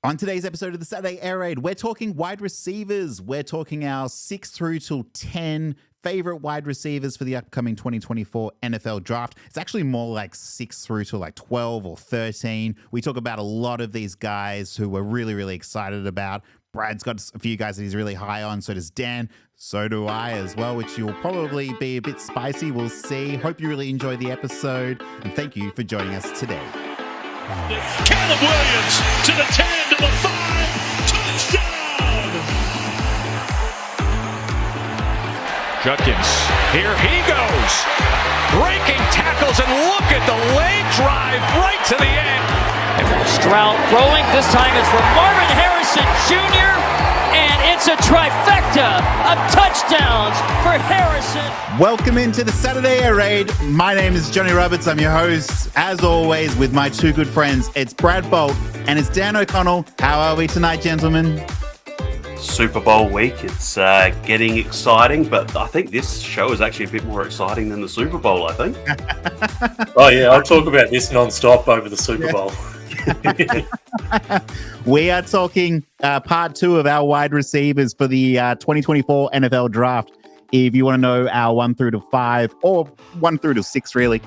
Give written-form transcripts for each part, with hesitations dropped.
On today's episode of the Saturday Air Raid, we're talking wide receivers. We're talking our 6 through till 10 favorite wide receivers for the upcoming 2024 NFL Draft. It's actually more like 6 through to like 12 or 13. We talk about a lot of these guys who we're really, really excited about. Brad's got a few guys that he's really high on. So does Dan. So do I as well, which will probably be a bit spicy. We'll see. Hope you really enjoy the episode. And thank you for joining us today. Caleb Williams to the 10, to the 5, touchdown! Judkins, here he goes, breaking tackles, and look at the leg drive right to the end. Stroud throwing, this time it's from Marvin Harrison Jr., and it's a trifecta of touchdowns for Harrison. Welcome into the Saturday Air Raid. My name is Johnny Roberts. I'm your host, as always, with my two good friends. It's Brad Bolt and it's Dan O'Connell. How are we tonight, gentlemen? Super Bowl week. It's getting exciting, but I think this show is actually a bit more exciting than the Super Bowl, I think. Oh, yeah, I'll talk about this non-stop over the Super Bowl. We are talking part 2 of our wide receivers for the 2024 NFL Draft. If you want to know our 1 through to 5 or 1 through to 6, really,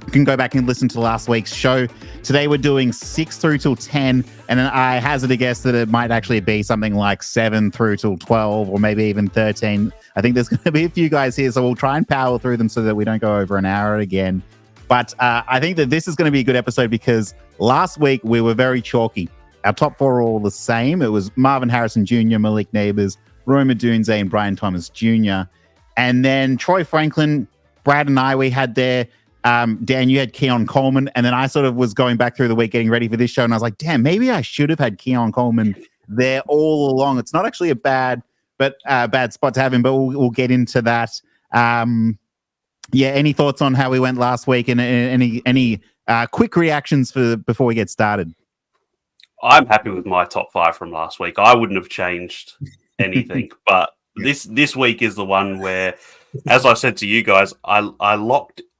you can go back and listen to last week's show. Today we're doing 6 through till 10, and then I hazard a guess that it might actually be something like 7 through till 12 or maybe even 13. I think there's going to be a few guys here, so we'll try and power through them so that we don't go over an hour again. But I think that this is going to be a good episode because last week we were very chalky. Our top 4 are all the same. It was Marvin Harrison Jr., Malik Neighbors, Rome Odunze, and Brian Thomas Jr. And then Troy Franklin, Brad and I, we had there. Dan, you had Keon Coleman. And then I sort of was going back through the week getting ready for this show. And I was like, damn, maybe I should have had Keon Coleman there all along. It's not actually a bad spot to have him, but we'll get into that. Yeah, any thoughts on how we went last week and any quick reactions before we get started? I'm happy with my top 5 from last week. I wouldn't have changed anything, but this week is the one where, as I said to you guys, I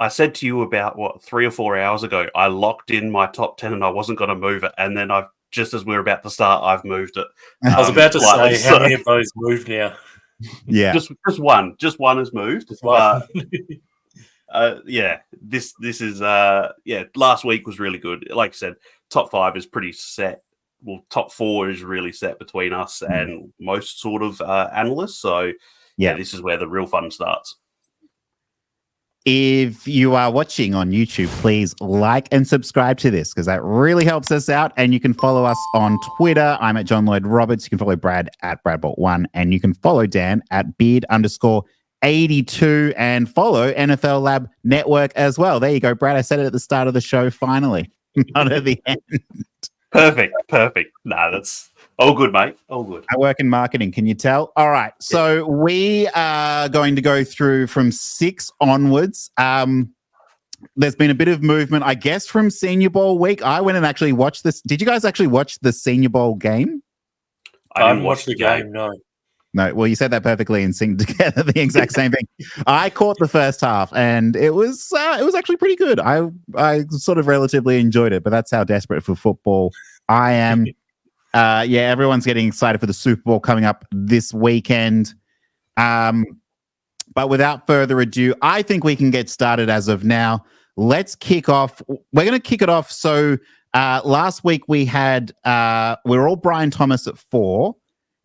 said to you about 3 or 4 hours ago, I locked in my top 10 and I wasn't going to move it. And then just as we were about to start, I've moved it. I was about to say, how many of those moved now? Yeah, just one has moved. Just one. This is last week was really good. Like I said, top 5 is pretty set. Well, top 4 is really set between us and most sort of analysts. So this is where the real fun starts. If you are watching on YouTube, please like and subscribe to this because that really helps us out. And you can follow us on Twitter. I'm at John Lloyd Roberts. You can follow Brad at BradBolt1. And you can follow Dan at Beard_82 and follow NFL Lab Network as well. There you go, Brad. I said it at the start of the show, finally, not at the end. Perfect. Nah, that's all good, mate. All good. I work in marketing. Can you tell? All right. So we are going to go through from 6 onwards. There's been a bit of movement, I guess, from Senior Bowl week. I went and actually watched this. Did you guys actually watch the Senior Bowl game? I didn't watch the game, no. No, well, you said that perfectly and synced together the exact same thing. I caught the first half, and it was actually pretty good. I sort of relatively enjoyed it, but that's how desperate for football I am. Everyone's getting excited for the Super Bowl coming up this weekend. But without further ado, I think we can get started as of now. Let's kick off. We're going to kick it off. So last week we had we were all Brian Thomas at 4.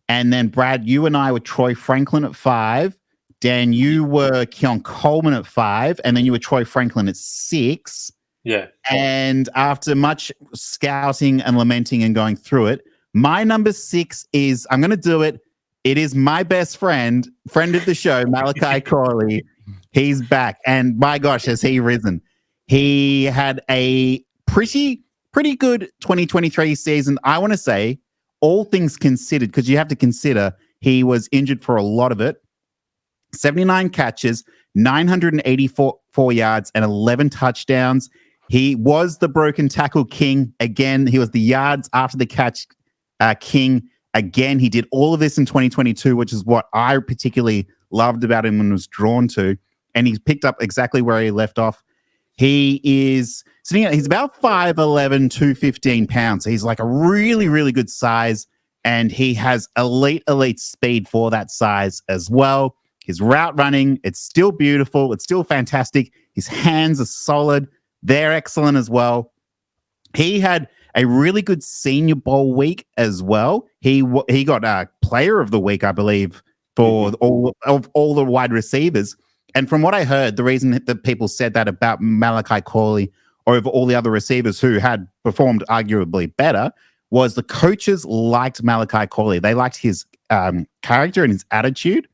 And then, Brad, you and I were Troy Franklin at 5. Dan, you were Keon Coleman at 5. And then you were Troy Franklin at 6. Yeah. And after much scouting and lamenting and going through it, my number 6 is, I'm going to do it. It is my best friend of the show, Malachi Corley. He's back. And my gosh, has he risen. He had a pretty good 2023 season, I want to say. All things considered, because you have to consider he was injured for a lot of it. 79 catches, 984 yards, and 11 touchdowns. He was the broken tackle king. Again, he was the yards after the catch king. Again, he did all of this in 2022, which is what I particularly loved about him and was drawn to. And he's picked up exactly where he left off. He is sitting at, he's about 5'11", 215 pounds. So he's like a really, really good size. And he has elite speed for that size as well. His route running, it's still beautiful. It's still fantastic. His hands are solid. They're excellent as well. He had a really good Senior Bowl week as well. He got Player of the Week, I believe, for all the wide receivers. And from what I heard, the reason that people said that about Malachi Corley over all the other receivers who had performed arguably better was the coaches liked Malachi Corley. They liked his character and his attitude,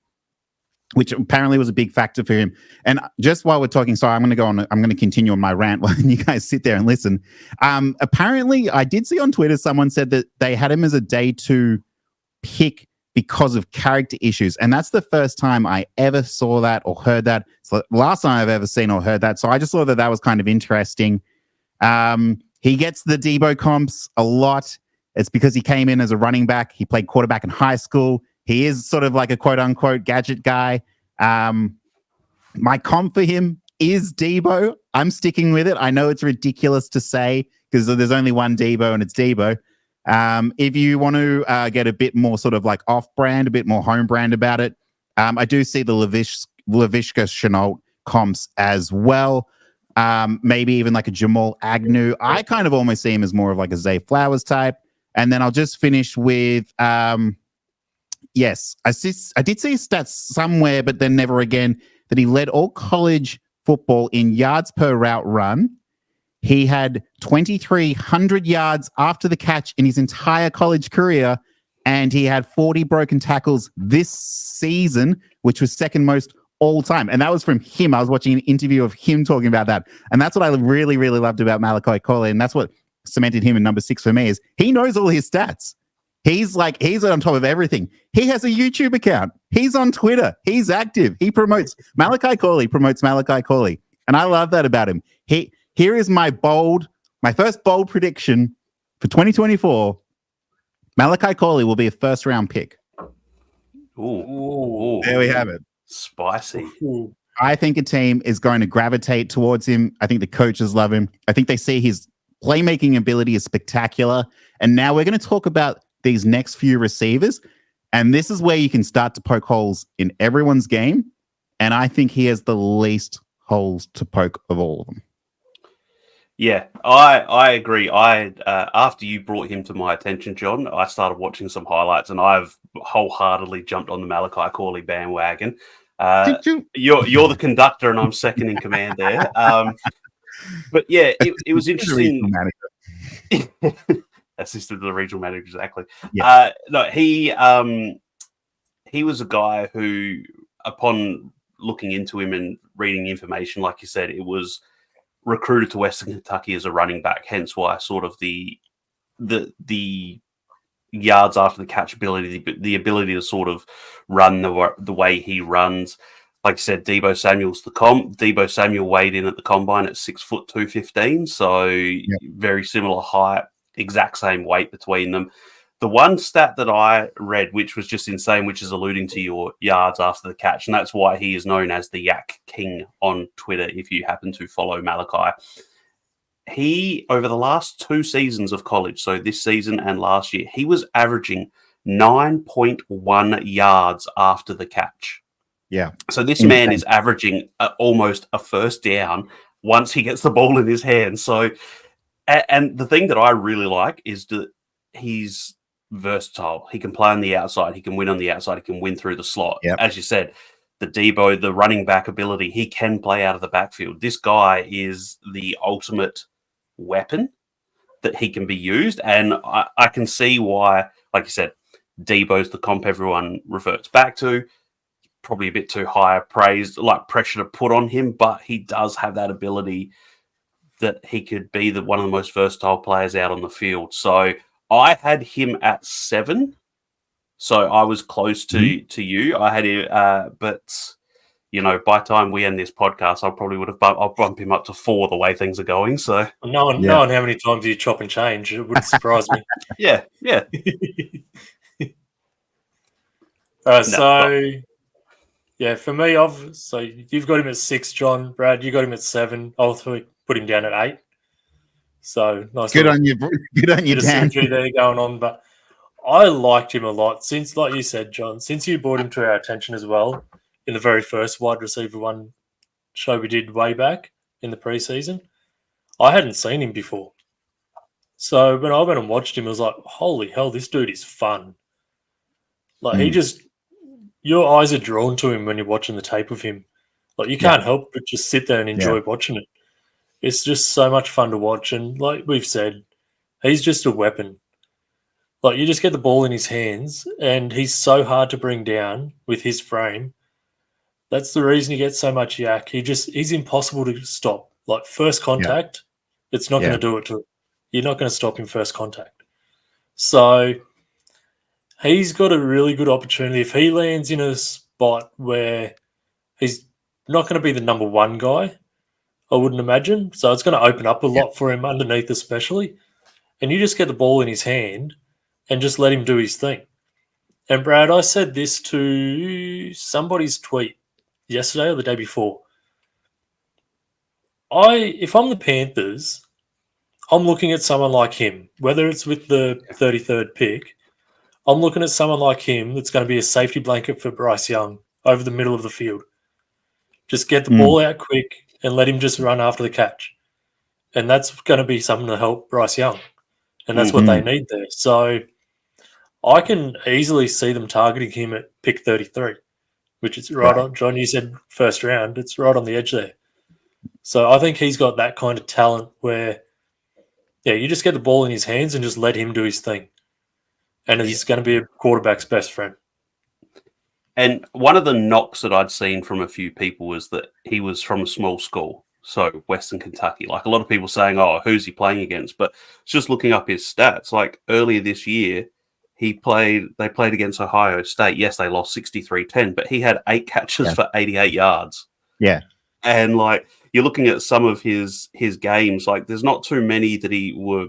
which apparently was a big factor for him. And just while we're talking, sorry, I'm going to continue on my rant while you guys sit there and listen. Apparently, I did see on Twitter someone said that they had him as a day 2 pick because of character issues. And that's the first time I ever saw that or heard that. It's the last time I've ever seen or heard that. So I just thought that was kind of interesting. He gets the Debo comps a lot. It's because he came in as a running back. He played quarterback in high school. He is sort of like a quote-unquote gadget guy. My comp for him is Debo. I'm sticking with it. I know it's ridiculous to say because there's only one Debo and it's Debo. If you want to get a bit more sort of like off-brand, a bit more home-brand about it, I do see the Laviska Shenault comps as well. Maybe even like a Jamal Agnew. I kind of almost see him as more of like a Zay Flowers type. And then I'll just finish with, yes, I did see stats somewhere, but then never again, that he led all college football in yards per route run. He had 2,300 yards after the catch in his entire college career, and he had 40 broken tackles this season, which was second most all time. And that was from him. I was watching an interview of him talking about that. And that's what I really, really loved about Malachi Corley. And that's what cemented him in number 6 for me is he knows all his stats. He's on top of everything. He has a YouTube account. He's on Twitter. He's active. He promotes Malachi Corley, And I love that about him. Here is my first bold prediction for 2024. Malachi Corley will be a first-round pick. Ooh. There we have it. Spicy. Ooh. I think a team is going to gravitate towards him. I think the coaches love him. I think they see his playmaking ability is spectacular. And now we're going to talk about these next few receivers. And this is where you can start to poke holes in everyone's game. And I think he has the least holes to poke of all of them. Yeah, I agree. After you brought him to my attention, John, I started watching some highlights and I've wholeheartedly jumped on the Malachi Corley bandwagon. You're the conductor and I'm second in command there. But yeah, it was interesting. Assistant to the regional manager, exactly. Yeah. No, he was a guy who, upon looking into him and reading information, like you said, it was recruited to Western Kentucky as a running back. Hence why sort of the yards after the catch ability, the ability to sort of run the way he runs. Like I said, Deebo Samuel's the comp. Deebo Samuel weighed in at the combine at 6'2", 215. So very similar height, exact same weight between them. The one stat that I read, which was just insane, which is alluding to your yards after the catch, and that's why he is known as the Yak King on Twitter, if you happen to follow Malachi. He, over the last 2 seasons of college, so this season and last year, he was averaging 9.1 yards after the catch. Yeah. So this man is averaging almost a first down once he gets the ball in his hand. So, and the thing that I really like is that he's versatile. He can play on the outside. He can win on the outside. He can win through the slot. Yep. As you said, the Deebo, the running back ability, he can play out of the backfield. This guy is the ultimate weapon that he can be used. And I can see why, like you said, Deebo's the comp everyone reverts back to. Probably a bit too high praise, like pressure to put on him, but he does have that ability that he could be one of the most versatile players out on the field. So I had him at 7. So I was close to you. I had him, but you know, by the time we end this podcast, I'll bump him up to 4 the way things are going. So knowing how many times you chop and change, it wouldn't surprise me. Yeah. Yeah, for me, so you've got him at 6, John. Brad, you got him at 7. I'll put him down at 8. So nice. Good on you. Good on you, bit of Dan. symmetry there going on. But I liked him a lot since, like you said, John, since you brought him to our attention as well in the very first wide receiver one show we did way back in the preseason. I hadn't seen him before. So when I went and watched him, I was like, holy hell, this dude is fun. Like your eyes are drawn to him when you're watching the tape of him. Like you can't help but just sit there and enjoy watching it. It's just so much fun to watch. And like we've said, he's just a weapon. Like you just get the ball in his hands and he's so hard to bring down with his frame. That's the reason he gets so much yak. He's impossible to stop. Like first contact, it's not going to do it to him. You're not going to stop him first contact. So he's got a really good opportunity. If he lands in a spot where he's not going to be the number one guy, I wouldn't imagine. So it's going to open up a lot for him underneath especially. And you just get the ball in his hand and just let him do his thing. And Brad, I said this to somebody's tweet yesterday or the day before. If I'm the Panthers, I'm looking at someone like him, whether it's with the 33rd pick, I'm looking at someone like him that's going to be a safety blanket for Bryce Young over the middle of the field. Just get the ball out quick and let him just run after the catch. And that's going to be something to help Bryce Young. And that's what they need there. So I can easily see them targeting him at pick 33, which is right on. John, you said first round. It's right on the edge there. So I think he's got that kind of talent where, you just get the ball in his hands and just let him do his thing. And he's going to be a quarterback's best friend. And one of the knocks that I'd seen from a few people was that he was from a small school, so Western Kentucky. Like a lot of people saying, oh, who's he playing against? But just looking up his stats, like earlier this year, they played against Ohio State. Yes, they lost 63-10, but he had 8 catches for 88 yards. Yeah. And like you're looking at some of his games, like there's not too many that he were,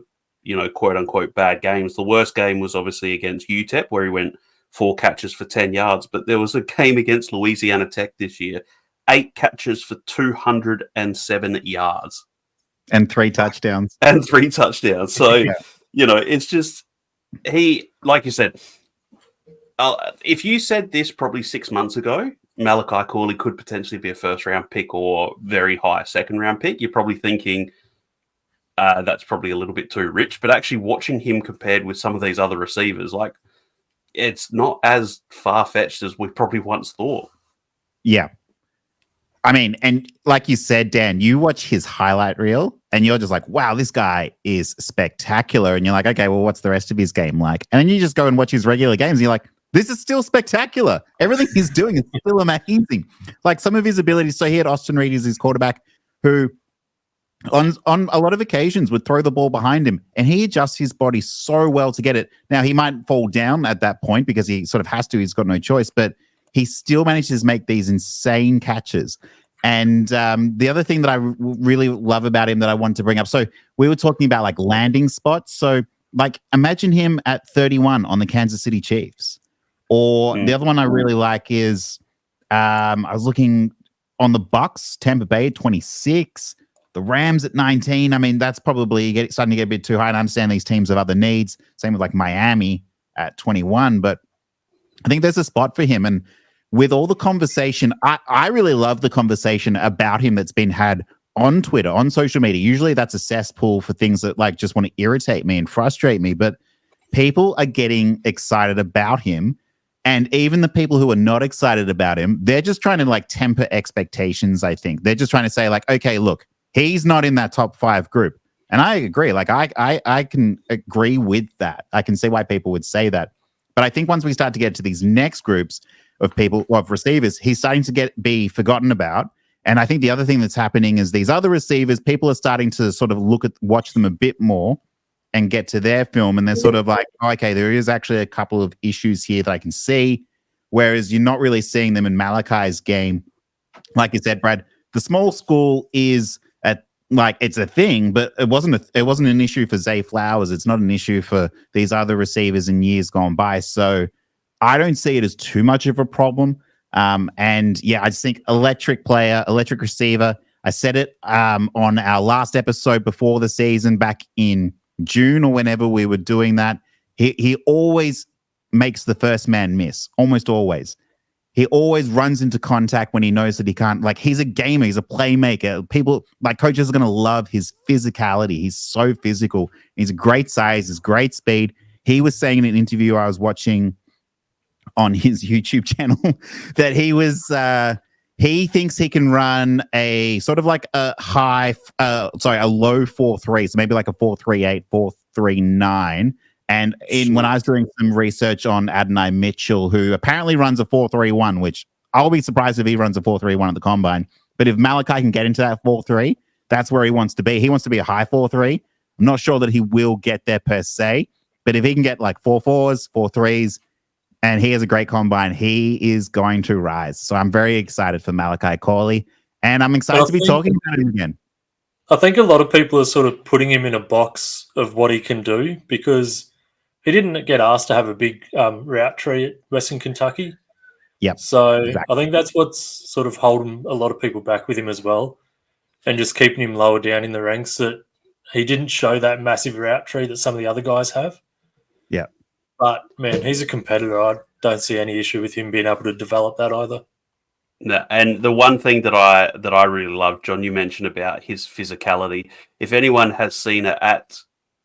quote unquote bad games. The worst game was obviously against UTEP where he went 4 catches for 10 yards. But there was a game against Louisiana Tech this year, 8 catches for 207 yards. And 3 touchdowns. So, it's just, he, like you said, if you said this probably 6 months ago, Malachi Corley could potentially be a first-round pick or very high second-round pick, you're probably thinking that's probably a little bit too rich. But actually watching him compared with some of these other receivers, like, it's not as far-fetched as we probably once thought. Yeah. I mean, and like you said, Dan, you watch his highlight reel and you're just like, wow, this guy is spectacular. And you're like, okay, well, what's the rest of his game like? And then you just go and watch his regular games and you're like, this is still spectacular. Everything he's doing is still amazing. Like some of his abilities. So he had Austin Reed as his quarterback who on a lot of occasions would throw the ball behind him and he adjusts his body so well to get it. Now he might fall down at that point because he sort of has to, he's got no choice, but he still manages to make these insane catches. And the other thing that I really love about him that I wanted to bring up, so we were talking about like landing spots. So like imagine him at 31 on the Kansas City Chiefs. Or the other one I really like is I was looking on the Bucks, Tampa Bay 26, the Rams at 19. I mean, that's probably starting to get a bit too high. And I understand these teams have other needs. Same with like Miami at 21. But I think there's a spot for him. And with all the conversation, I really love the conversation about him that's been had on Twitter, on social media. Usually that's a cesspool for things that like just want to irritate me and frustrate me. But people are getting excited about him. And even the people who are not excited about him, they're just trying to like temper expectations, I think. They're just trying to say like, okay, look, he's not in that top 5 group. And I agree. Like I can agree with that. I can see why people would say that. But I think once we start to get to these next groups of people, of receivers, he's starting to be forgotten about. And I think the other thing that's happening is these other receivers, people are starting to sort of watch them a bit more and get to their film, and they're sort of like, oh, okay, there is actually a couple of issues here that I can see, whereas you're not really seeing them in Malachi's game. Like you said, Brad, the small school is it's a thing, but it wasn't an issue for Zay Flowers. It's not an issue for these other receivers in years gone by. So I don't see it as too much of a problem. And yeah, I just think electric player, electric receiver. I said it on our last episode before the season back in June or whenever we were doing that. He always makes the first man miss, almost always. He always runs into contact when he knows that he can't. Like, he's a gamer, he's a playmaker. People, like, coaches are going to love his physicality. He's so physical. He's a great size, he's great speed. He was saying in an interview I was watching on his YouTube channel that he thinks he can run a sort of like a low 4.3, so maybe like a 4.38, 4.39. And when I was doing some research on Adonai Mitchell, who apparently runs a 4.31, which I'll be surprised if he runs a 4.31 at the combine. But if Malachi can get into that 4.3, that's where he wants to be. He wants to be a high 4.3. I'm not sure that he will get there per se, but if he can get like 4.4s, 4.3s, and he has a great combine, he is going to rise. So I'm very excited for Malachi Corley, and I'm excited to be talking about him again. I think a lot of people are sort of putting him in a box of what he can do because he didn't get asked to have a big route tree at Western Kentucky. Yep. So exactly. I think that's what's sort of holding a lot of people back with him as well, and just keeping him lower down in the ranks, that he didn't show that massive route tree that some of the other guys have. Yeah. But, man, he's a competitor. I don't see any issue with him being able to develop that either. No, and the one thing that I really love, John, you mentioned about his physicality. If anyone has seen it at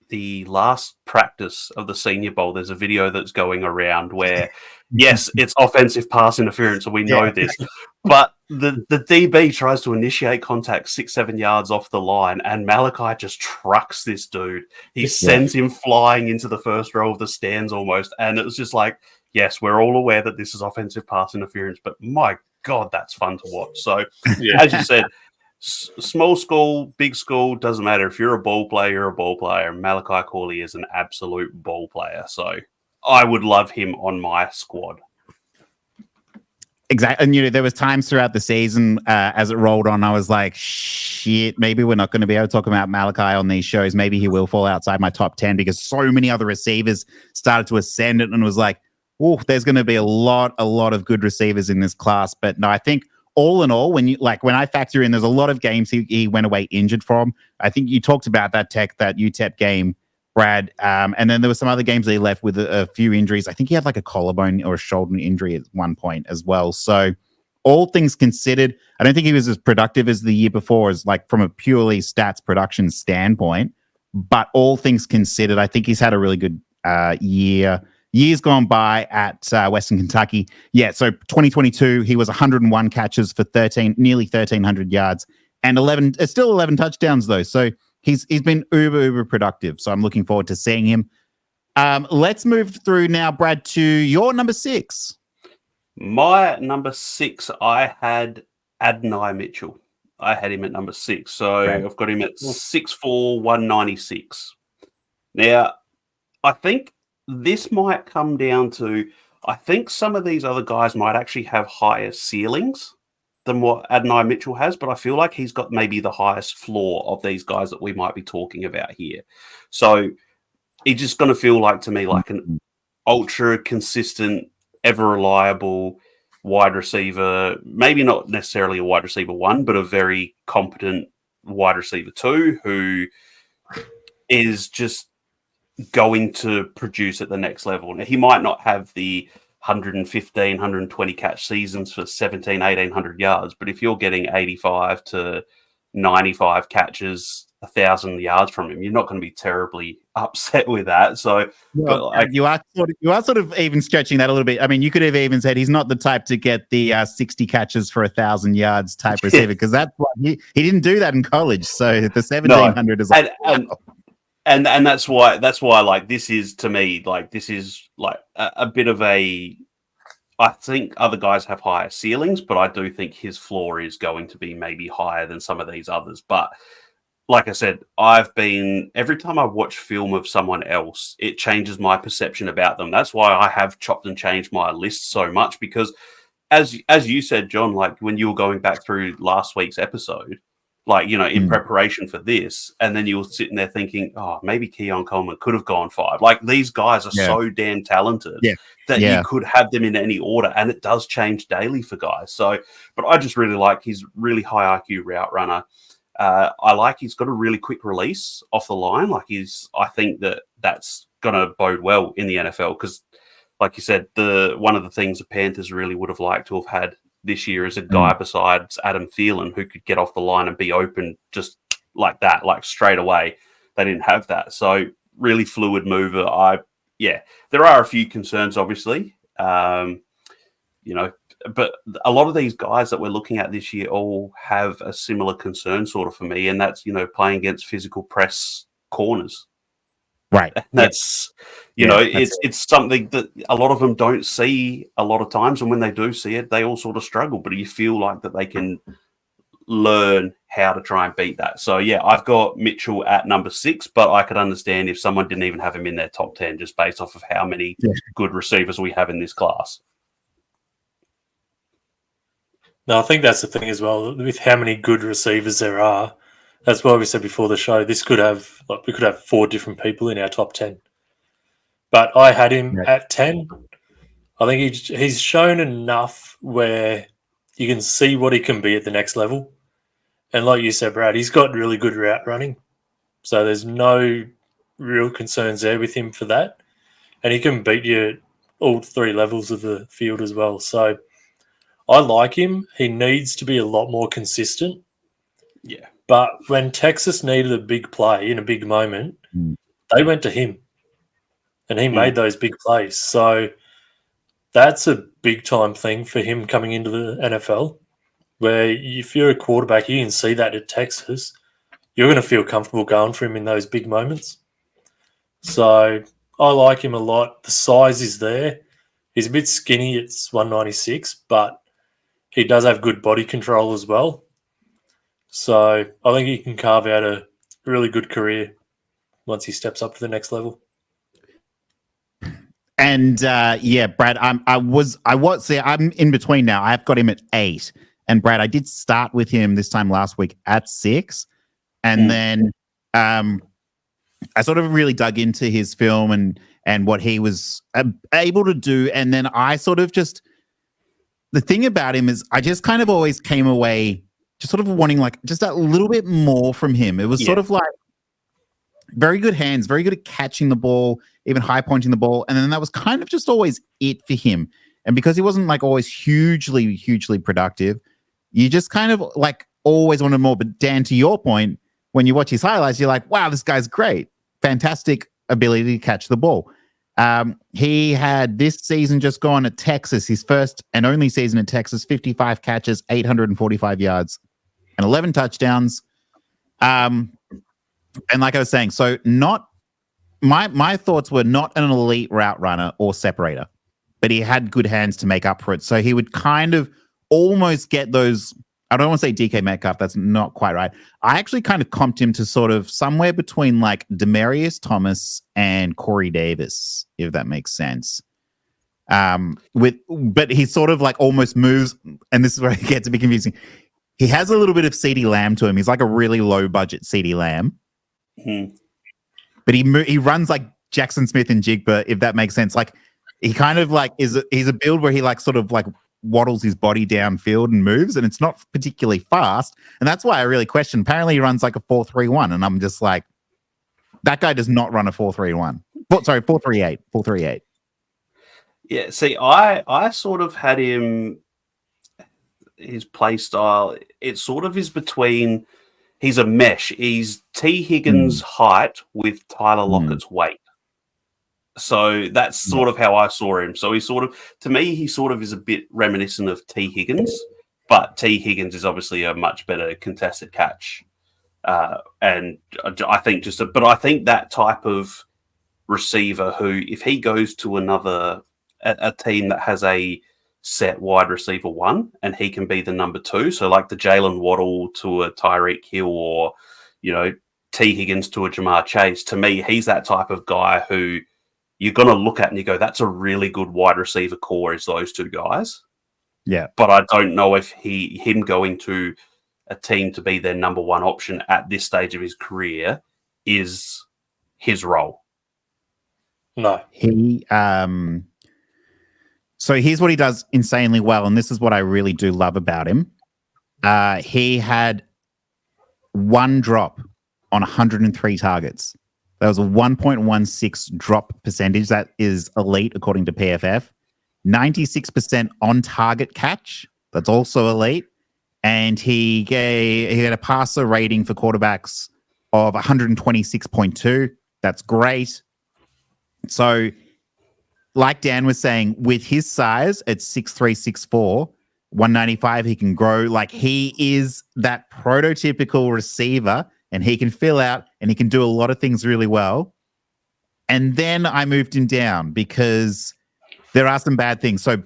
the last practice of the Senior Bowl, there's a video that's going around where, yes, it's offensive pass interference, and we know this, but the DB tries to initiate contact 6-7 yards off the line, and Malachi just trucks this dude. He sends him flying into the first row of the stands almost, and it was just like, yes, we're all aware that this is offensive pass interference, but my God, that's fun to watch. So, as you said, small school, big school, doesn't matter. If you're a ball player, you're a ball player. Malachi Corley is an absolute ball player. So I would love him on my squad. Exactly. And, there was times throughout the season as it rolled on, I was like, shit, maybe we're not going to be able to talk about Malachi on these shows. Maybe he will fall outside my top 10 because so many other receivers started to ascend it, and was like, oh, there's going to be a lot of good receivers in this class. But no, I think all in all, when I factor in, there's a lot of games he went away injured from. I think you talked about that UTEP game, Brad. And then there were some other games that he left with a few injuries. I think he had like a collarbone or a shoulder injury at one point as well. So all things considered, I don't think he was as productive as the year before, as like from a purely stats production standpoint. But all things considered, I think he's had a really good year. Years gone by at Western Kentucky. Yeah, so 2022, he was 101 catches for nearly 1,300 yards and 11 touchdowns, though. So he's been uber productive. So I'm looking forward to seeing him. Let's move through now, Brad, to your number 6. My number 6, I had Adonai Mitchell. I had him at number 6. So I've got him at 6'4", 196. Now, I think this might come down to, I think some of these other guys might actually have higher ceilings than what Adonai Mitchell has, but I feel like he's got maybe the highest floor of these guys that we might be talking about here. So he's just going to feel like, to me, like an ultra consistent, ever reliable wide receiver, maybe not necessarily a wide receiver 1, but a very competent wide receiver 2 who is just going to produce at the next level. Now, he might not have the 115, 120 catch seasons for 1,800 yards, but if you're getting 85 to 95 catches, 1,000 yards from him, you're not going to be terribly upset with that. So, well, but you are sort of even stretching that a little bit. I mean, you could have even said he's not the type to get the 60 catches for 1,000 yards type receiver, because that's why he didn't do that in college. So the 1,700 is like, And that's why like this is, to me, like this is like a bit of a, I think other guys have higher ceilings, but I do think his floor is going to be maybe higher than some of these others. But like I said, every time I watch film of someone else, it changes my perception about them. That's why I have chopped and changed my list so much, because as you said, John, like when you were going back through last week's episode, like, in preparation for this. And then you're sitting there thinking, oh, maybe Keon Coleman could have gone 5. Like, these guys are so damn talented that you could have them in any order, and it does change daily for guys. So, but I just really like his really high IQ route runner. I like he's got a really quick release off the line. Like, I think that's going to bode well in the NFL because, like you said, one of the things the Panthers really would have liked to have had this year is a guy besides Adam Thielen who could get off the line and be open just like that, like straight away. They didn't have that. So really fluid mover. There are a few concerns, obviously, but a lot of these guys that we're looking at this year all have a similar concern sort of for me. And that's, playing against physical press corners. Right. And that's, it's something that a lot of them don't see a lot of times. And when they do see it, they all sort of struggle. But you feel like that they can learn how to try and beat that. So, I've got Mitchell at number 6, but I could understand if someone didn't even have him in their top 10 just based off of how many good receivers we have in this class. No, I think that's the thing as well. With how many good receivers there are, that's why we said before the show, we could have 4 different people in our top 10. But I had him at 10. I think he's shown enough where you can see what he can be at the next level. And like you said, Brad, he's got really good route running. So there's no real concerns there with him for that. And he can beat you at all 3 levels of the field as well. So I like him. He needs to be a lot more consistent. Yeah. But when Texas needed a big play in a big moment, they went to him. And he made those big plays. So that's a big-time thing for him coming into the NFL, where if you're a quarterback, you can see that at Texas. You're going to feel comfortable going for him in those big moments. So I like him a lot. The size is there. He's a bit skinny. It's 196, but he does have good body control as well. So I think he can carve out a really good career once he steps up to the next level. And Brad, I'm in between now. I've got him at 8, and Brad, I did start with him this time last week at 6, and then I sort of really dug into his film and what he was able to do, and then I sort of the thing about him is I just kind of always came away just sort of wanting like just a little bit more from him. It was sort of like very good hands, very good at catching the ball, even high pointing the ball. And then that was kind of just always it for him. And because he wasn't like always hugely, hugely productive, you just kind of like always wanted more. But Dan, to your point, when you watch his highlights, you're like, wow, this guy's great. Fantastic ability to catch the ball. He had this season just gone at Texas, his first and only season at Texas, 55 catches, 845 yards, and 11 touchdowns. And like I was saying, so not my thoughts were not an elite route runner or separator, but he had good hands to make up for it. So he would kind of almost get those. I don't want to say DK Metcalf. That's not quite right. I actually kind of comped him to sort of somewhere between like Demaryius Thomas and Corey Davis, if that makes sense. But he sort of like almost moves, and this is where it gets a bit confusing. He has a little bit of CeeDee Lamb to him. He's like a really low budget CeeDee Lamb. But he runs like Jackson Smith and Jigba, if that makes sense. Like he kind of like he's a build where he like sort of like waddles his body downfield and moves, and it's not particularly fast. And that's why I really question. Apparently he runs like a 4.31, and I'm just like, that guy does not run a 4.31. 4.38. 4.38. Yeah, see, I sort of had him, his play style, it sort of is between, he's a mesh. He's T. Higgins' height with Tyler Lockett's weight. So that's sort of how I saw him. So he sort of, to me, he sort of is a bit reminiscent of T. Higgins, but T. Higgins is obviously a much better contested catch. And I think but I think that type of receiver who, if he goes to a team that has a set wide receiver 1 and he can be the number 2, so like the Jalen Waddle to a Tyreek Hill or, T. Higgins to a Jamar Chase, to me, he's that type of guy who you're going to look at and you go, that's a really good wide receiver core is those two guys. Yeah. But I don't know if him going to a team to be their number one option at this stage of his career is his role. No. So here's what he does insanely well, and this is what I really do love about him. He had one drop on 103 targets. That was a 1.16 drop percentage. That is elite according to PFF. 96% on target catch. That's also elite. And he had a passer rating for quarterbacks of 126.2. That's great. So, like Dan was saying, with his size at 6'3", 6'4", 195, he can grow. Like, he is that prototypical receiver, and he can fill out, and he can do a lot of things really well. And then I moved him down because there are some bad things. So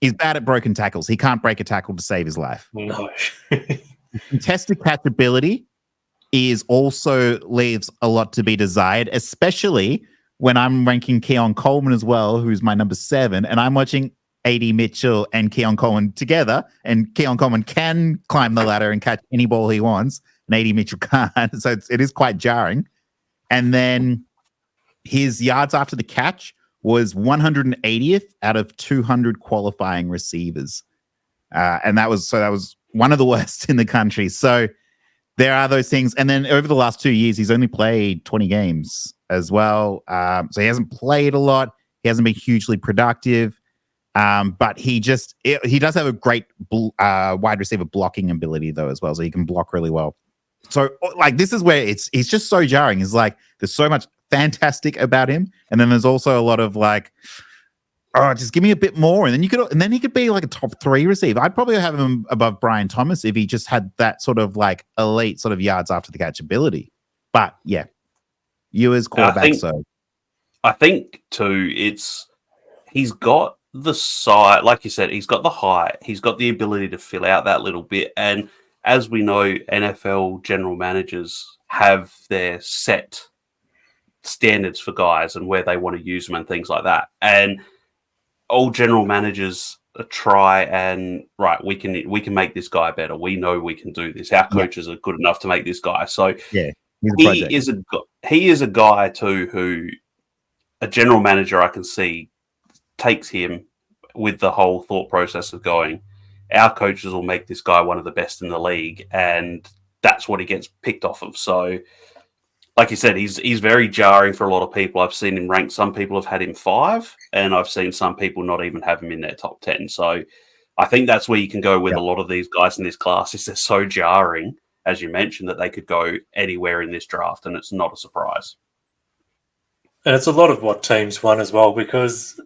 he's bad at broken tackles. He can't break a tackle to save his life. No. Contested catchability also leaves a lot to be desired, especially when I'm ranking Keon Coleman as well, who's my number 7, and I'm watching Adonai Mitchell and Keon Coleman together, and Keon Coleman can climb the ladder and catch any ball he wants, and Adonai Mitchell can't. So it is quite jarring. And then his yards after the catch was 180th out of 200 qualifying receivers. And that was one of the worst in the country. So there are those things. And then over the last 2 years, he's only played 20 games as well. So he hasn't played a lot. He hasn't been hugely productive. But he does have a great wide receiver blocking ability though as well. So he can block really well. So like this is where it's just so jarring. It's like there's so much fantastic about him, and then there's also a lot of like, oh, just give me a bit more, and then he could be like a top 3 receiver. I'd probably have him above Brian Thomas if he just had that sort of like elite sort of yards after the catch ability. But yeah, you as quarterback. I think too, he's got the size, like you said, he's got the height, he's got the ability to fill out that little bit, and as we know, NFL general managers have their set standards for guys and where they want to use them and things like that. And all general managers try and we can make this guy better. We know we can do this. Our coaches are good enough to make this guy. So yeah, he is a guy too who a general manager I can see takes him with the whole thought process of going, our coaches will make this guy one of the best in the league, and that's what he gets picked off of. So, like you said, he's very jarring for a lot of people. I've seen him ranked. Some people have had him 5, and I've seen some people not even have him in their top 10. So, I think that's where you can go with a lot of these guys in this class. Is they're so jarring, as you mentioned, that they could go anywhere in this draft, and it's not a surprise. And it's a lot of what teams want as well, because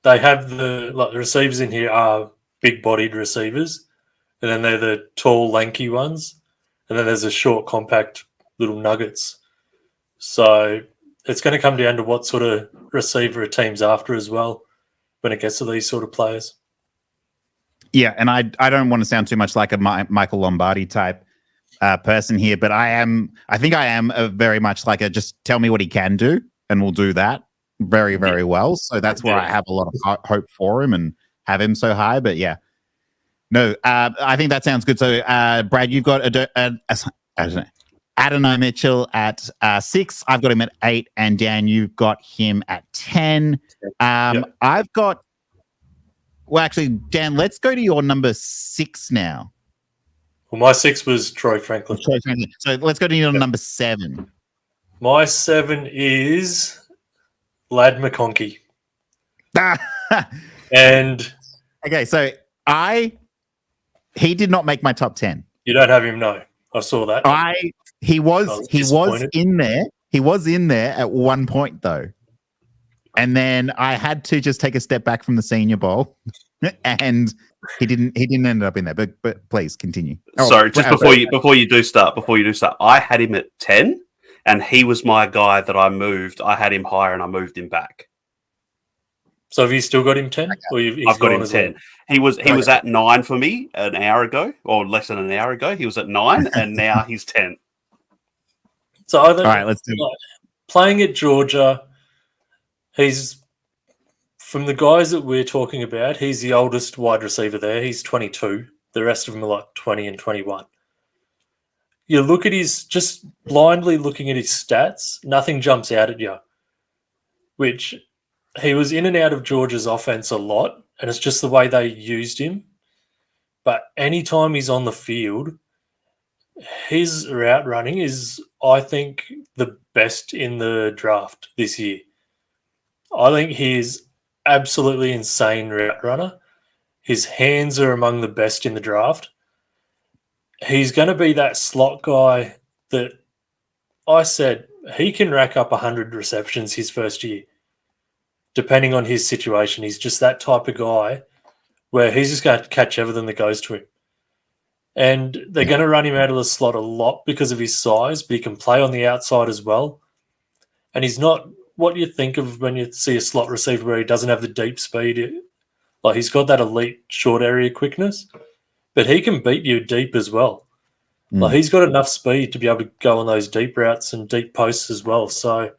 they have the receivers in here are big-bodied receivers, and then they're the tall, lanky ones, and then there's the short, compact little nuggets. So it's going to come down to what sort of receiver a team's after as well when it gets to these sort of players. Yeah, and I don't want to sound too much like a Michael Lombardi type person here, but I think I am a very much like a just tell me what he can do, and we'll do that very, very well. So that's where I have a lot of hope for him and have him so high. But yeah, no, I think that sounds good. So Brad, you've got Adonai Mitchell at 6. I've got him at 8, and Dan, you've got him at 10. I've got. Well, actually, Dan, let's go to your number 6 now. Well, my 6 was Troy Franklin. So let's go to your number 7. My 7 is Lad McConkey. And okay, so he did not make my top 10. You don't have him, no. I saw that. He was in there. He was in there at one point though. And then I had to just take a step back from the Senior Bowl, and he didn't end up in there. But please continue. Sorry, just before you do start, I had him at 10, and he was my guy that I moved. I had him higher, and I moved him back. So have you still got him 10? Or I've got him 10. He was at 9 for me an hour ago, or less than an hour ago. He was at 9, and now he's 10. So I think, all right, let's do it. Playing at Georgia, he's, from the guys that we're talking about, he's the oldest wide receiver there. He's 22. The rest of them are like 20 and 21. you look at just blindly looking at his stats, nothing jumps out at you. Which he was in and out of Georgia's offense a lot, and it's just the way they used him. But anytime he's on the field, his route running is, I think, the best in the draft this year. I think he's absolutely insane route runner. His hands are among the best in the draft. He's going to be that slot guy that I said he can rack up 100 receptions his first year, depending on his situation. He's just that type of guy where he's just going to catch everything that goes to him. And they're going to run him out of the slot a lot because of his size, but he can play on the outside as well. And he's not what you think of when you see a slot receiver where he doesn't have the deep speed. Like, he's got that elite short area quickness, but he can beat you deep as well. Like, he's got enough speed to be able to go on those deep routes and deep posts as well. So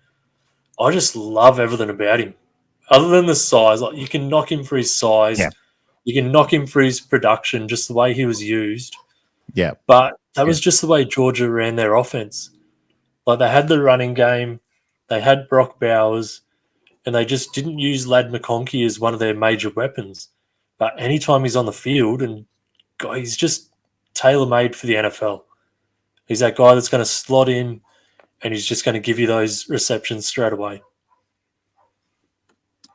I just love everything about him. Other than the size, like, you can knock him for his size. Yeah. You can knock him for his production, just the way he was used. Yeah. But that was just the way Georgia ran their offense. Like, they had the running game, they had Brock Bowers, and they just didn't use Lad McConkey as one of their major weapons. But anytime he's on the field, and God, he's just tailor-made for the NFL. He's that guy that's going to slot in, and he's just going to give you those receptions straight away.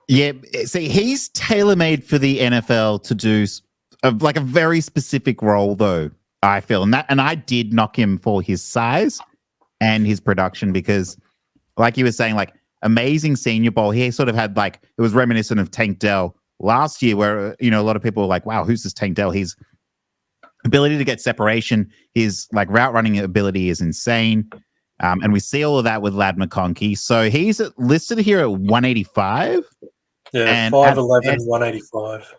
Yeah, see, he's tailor-made for the NFL to do a very specific role, though, I feel. And I did knock him for his size and his production because, like you were saying, like, amazing Senior Bowl. He sort of had, like, it was reminiscent of Tank Dell last year where, a lot of people were like, wow, who's this Tank Dell? His ability to get separation, his, like, route running ability is insane. And we see all of that with Lad McConkey. So he's listed here at 185. Yeah, 5'11", 185.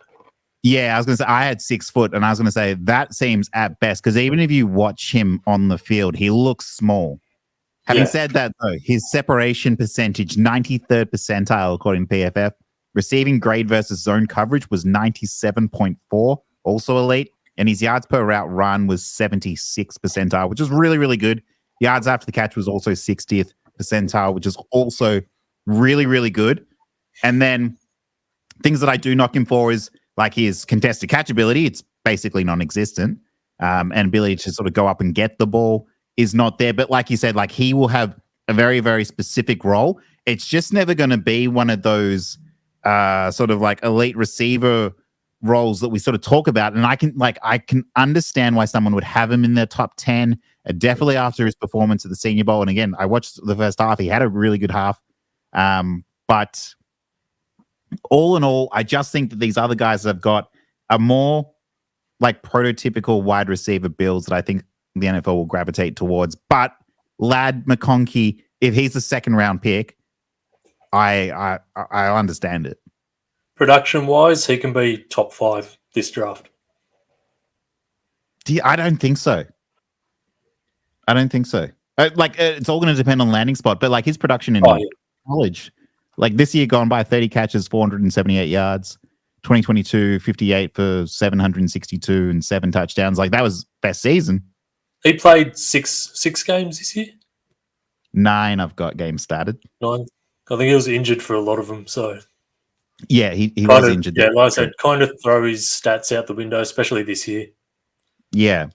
Yeah, I was going to say, I had 6 foot, and I was going to say that seems at best, because even if you watch him on the field, he looks small. Having said that, though, his separation percentage, 93rd percentile, according to PFF. Receiving grade versus zone coverage was 97.4, also elite. And his yards per route run was 76th percentile, which is really, really good. Yards after the catch was also 60th percentile, which is also really, really good. And then things that I do knock him for is, like, his contested catch ability. It's basically non-existent. And ability to sort of go up and get the ball is not there. But like you said, like, he will have a very, very specific role. It's just never going to be one of those sort of like elite receiver roles that we sort of talk about. And I can understand why someone would have him in their top 10, definitely after his performance at the Senior Bowl. And again, I watched the first half. He had a really good half. But all in all, I just think that these other guys that have got a more like prototypical wide receiver builds that I think the NFL will gravitate towards. But Lad McConkey, if he's a second round pick, I understand it. Production wise, he can be top 5 this draft. I don't think so. It's all going to depend on landing spot, but like his production in college, like this year gone by, 30 catches, 478 yards, 2022, 58 for 762 and 7 touchdowns. Like, that was best season. He played six games this year? 9 I've got games started. 9. I think he was injured for a lot of them, so... Yeah, he was injured. Yeah, like I said, kind of throw his stats out the window, especially this year. Yeah.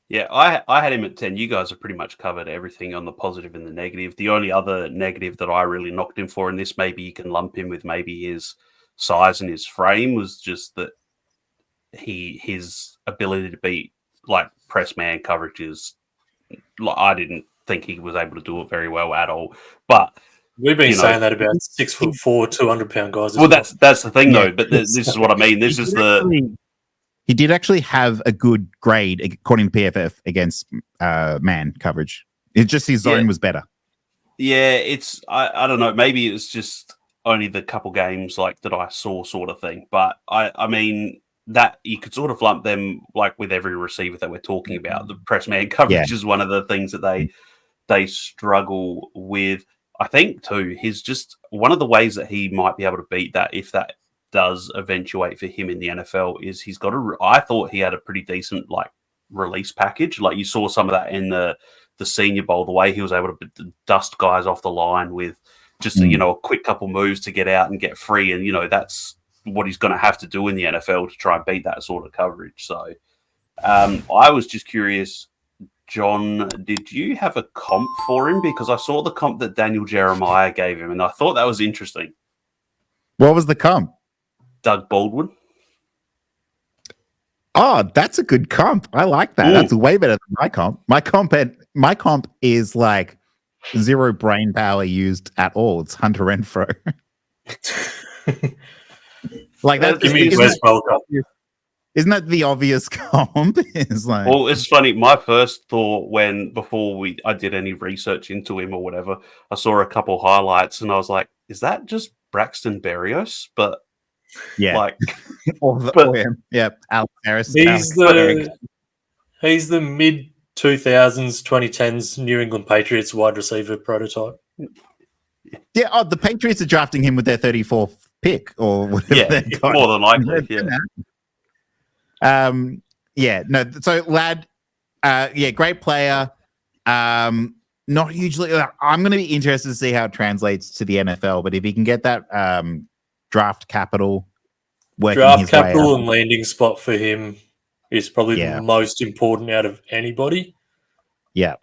Yeah, I had him at 10. You guys have pretty much covered everything on the positive and the negative. The only other negative that I really knocked him for, and this maybe you can lump him with maybe his size and his frame, was just that his ability to beat like press man coverages. Like, I didn't think he was able to do it very well at all. But we've been saying that about 6'4", 200-pound guys. Well, that's the thing though. But this is what I mean. This is He did actually have a good grade, according to PFF, against man coverage. It's just his zone was better. Yeah, it's I don't know. Maybe it's just only the couple games like that I saw, sort of thing. But I mean that you could sort of lump them like with every receiver that we're talking about. The press man coverage is one of the things that they struggle with. I think too, he's just one of the ways that he might be able to beat that, if that does eventuate for him in the NFL, is he's got I thought he had a pretty decent like release package. Like you saw some of that in the Senior Bowl, the way he was able to dust guys off the line with just a quick couple moves to get out and get free, and that's what he's going to have to do in the NFL to try and beat that sort of coverage. So I was just curious, John, did you have a comp for him? Because I saw the comp that Daniel Jeremiah gave him, and I thought that was interesting. What was the comp? Doug Baldwin. Oh, that's a good comp. I like that. That's way better than my comp. My comp is like zero brain power used at all. It's Hunter Renfro. Like that. Isn't that the obvious comp? It's like, well, it's funny. My first thought before I did any research into him or whatever, I saw a couple highlights and I was like, is that just Braxton Berrios? But yeah, like, or him. Yeah, Alex Harris. He's the mid 2000s, 2010s New England Patriots wide receiver prototype. Yeah, the Patriots are drafting him with their 34th pick or whatever. Yeah, more than likely. Yeah. So Lad, great player. Not hugely. I'm going to be interested to see how it translates to the NFL. But if he can get that draft capital, and landing spot for him is probably the most important out of anybody. Yeah.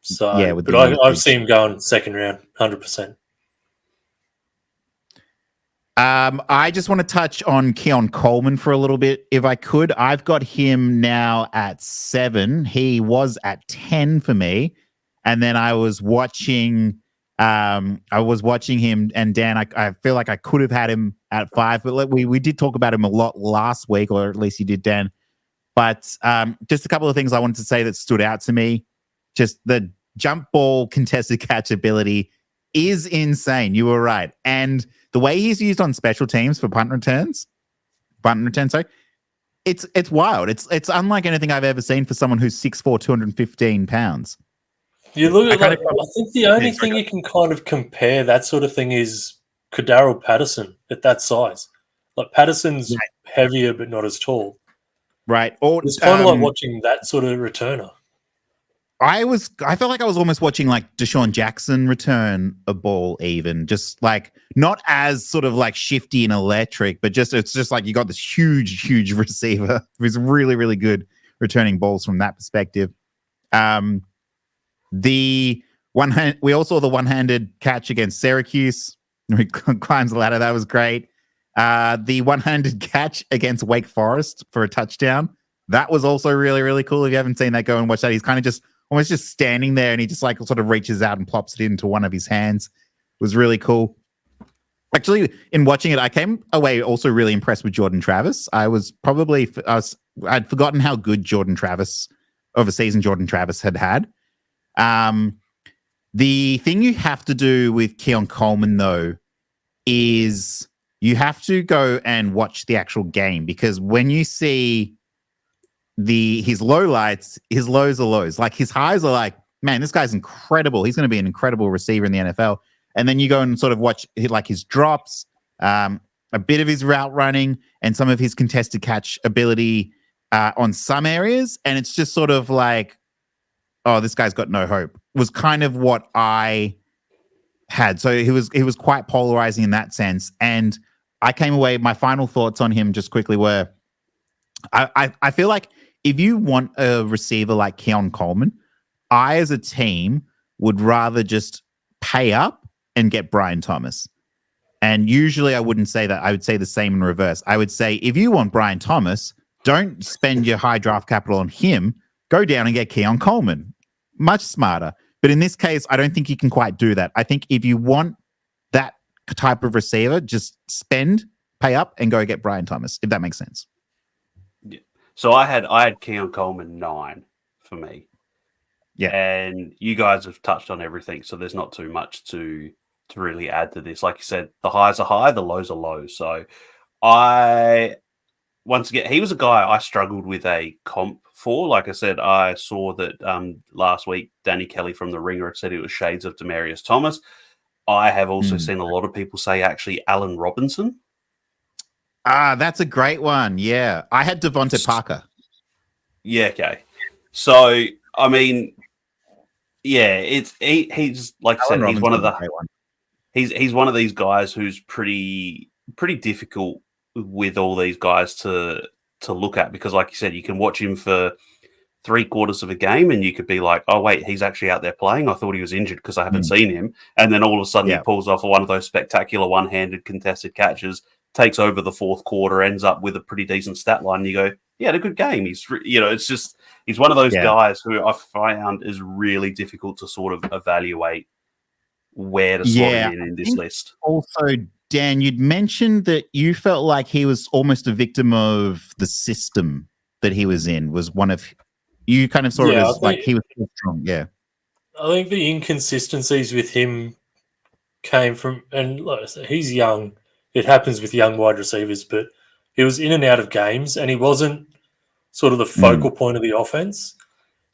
So, yeah, but I've seen him going second round, 100%. I just want to touch on Keon Coleman for a little bit, if I could. I've got him now at 7. He was at 10 for me, and then I was watching him, and Dan, I feel like I could have had him at 5, but we did talk about him a lot last week, or at least you did, Dan. But just a couple of things I wanted to say that stood out to me. Just the jump ball contested catch ability is insane. You were right. And the way he's used on special teams for punt returns, it's wild. It's unlike anything I've ever seen for someone who's 6'4", 215 pounds. You look at I think the only thing you can kind of compare that sort of thing is Cordarrelle Patterson at that size. Like Patterson's heavier but not as tall. Right. Or it's kind of like watching that sort of returner. I felt like I was almost watching like Deshaun Jackson return a ball, even just like not as sort of like shifty and electric, but it's just like you got this huge receiver who's really, really good returning balls from that perspective. We all saw the one-handed catch against Syracuse. He climbs the ladder. That was great. The one-handed catch against Wake Forest for a touchdown. That was also really, really cool. If you haven't seen that, go and watch that. He's kind of almost just standing there, and he just like sort of reaches out and plops it into one of his hands. It was really cool. Actually, in watching it, I came away also really impressed with Jordan Travis. I'd forgotten how good Jordan Travis had. The thing you have to do with Keon Coleman, though, is you have to go and watch the actual game, because when you see his lowlights, his lows are lows. Like his highs are like, man, this guy's incredible. He's going to be an incredible receiver in the NFL. And then you go and sort of watch like his drops, a bit of his route running, and some of his contested catch ability on some areas. And it's just sort of like, oh, this guy's got no hope, was kind of what I had. So he was quite polarizing in that sense. And I came away, my final thoughts on him just quickly were, I feel like if you want a receiver like Keon Coleman, I as a team would rather just pay up and get Brian Thomas. And usually I wouldn't say that. I would say the same in reverse. I would say if you want Brian Thomas, don't spend your high draft capital on him. Go down and get Keon Coleman. Much smarter. But in this case, I don't think you can quite do that. I think if you want that type of receiver, just pay up and go get Brian Thomas, if that makes sense. Yeah. So I had Keon Coleman 9 for me. Yeah. And you guys have touched on everything, so there's not too much to really add to this. Like you said, the highs are high, the lows are low. So once again, he was a guy I struggled with a comp for. Like I said, I saw that last week, Danny Kelly from The Ringer had said it was shades of Demaryius Thomas. I have also seen a lot of people say actually Allen Robinson. That's a great one. Yeah. I had Devontae Parker. Yeah, okay. So, I mean, yeah, he's like I Allen said, he's one of Robinson's a the great one. he's one of these guys who's pretty difficult with all these guys to look at because, like you said, you can watch him for 3/4 of a game and you could be like, oh wait, he's actually out there playing. I thought he was injured because I haven't seen him, and then all of a sudden he pulls off one of those spectacular one-handed contested catches, takes over the fourth quarter, ends up with a pretty decent stat line. And you go, he had a good game. It's just he's one of those guys who I found is really difficult to sort of evaluate where to slot him in this list. Also, Dan, you'd mentioned that you felt like he was almost a victim of the system that he was in. Was one of you kind of saw it as like he was too strong. Yeah, I think the inconsistencies with him came from, and like I said, he's young. It happens with young wide receivers, but he was in and out of games, and he wasn't sort of the focal point of the offense.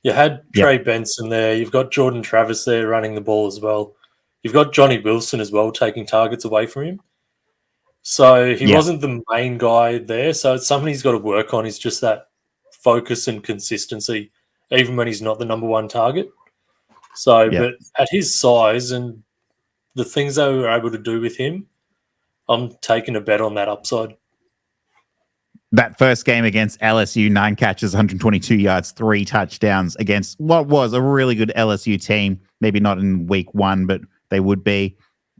You had Trey Benson there. You've got Jordan Travis there running the ball as well. You've got Johnny Wilson as well taking targets away from him. So he wasn't the main guy there. So it's something he's got to work on is just that focus and consistency, even when he's not the number one target. So, but at his size and the things they were able to do with him, I'm taking a bet on that upside. That first game against LSU, 9 catches, 122 yards, 3 touchdowns against what was a really good LSU team. Maybe not in week 1, but they would be.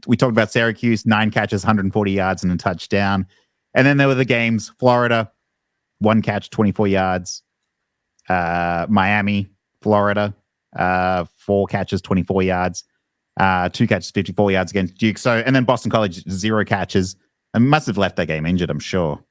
We talked about Syracuse, 9 catches, 140 yards, and a touchdown. And then there were the games, Florida, 1 catch, 24 yards. Miami, Florida, 4 catches, 24 yards. 2 catches, 54 yards against Duke. So, and then Boston College, 0 catches. And must have left that game injured, I'm sure.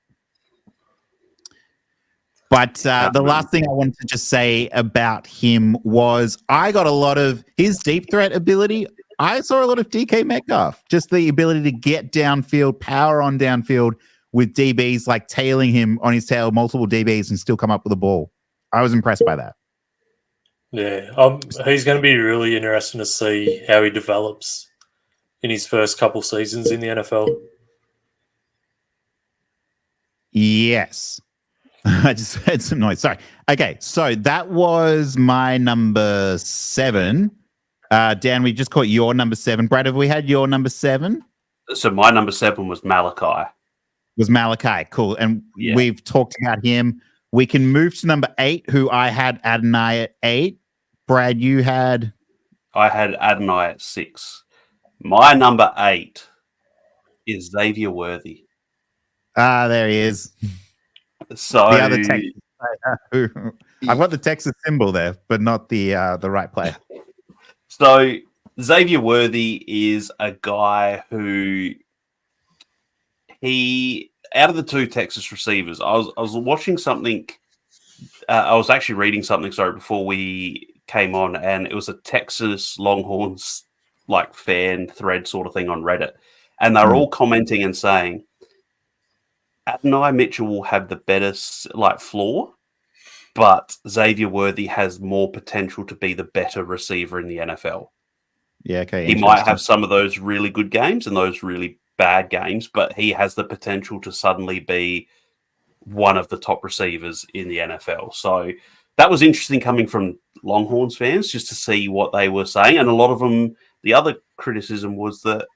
But the last thing I wanted to just say about him was I got a lot of his deep threat ability. I saw a lot of DK Metcalf, just the ability to get downfield, power on downfield with DBs, like tailing him on his tail, multiple DBs, and still come up with a ball. I was impressed by that. Yeah, he's going to be really interesting to see how he develops in his first couple seasons in the NFL. Yes. I just heard some noise. Sorry. Okay, so that was my number 7. Dan, we just caught your number 7. Brad, have we had your number 7? So my number 7 was Malachi. Was Malachi. Cool. And we've talked about him. We can move to number 8, who I had Adonai at 8. Brad, you had? I had Adonai at 6. My number 8 is Xavier Worthy. There he is. So the other Texas player. I've got the Texas symbol there, but not the right player. So Xavier Worthy is a guy who out of the 2 Texas receivers, I was watching something. I was actually reading something, before we came on, and it was a Texas Longhorns like fan thread sort of thing on Reddit, and they were all commenting and saying Adonai Mitchell will have the better floor, but Xavier Worthy has more potential to be the better receiver in the NFL. Yeah, okay. He might have some of those really good games and those really bad games, but he has the potential to suddenly be one of the top receivers in the NFL. So that was interesting coming from Longhorns fans just to see what they were saying. And a lot of them, the other criticism was that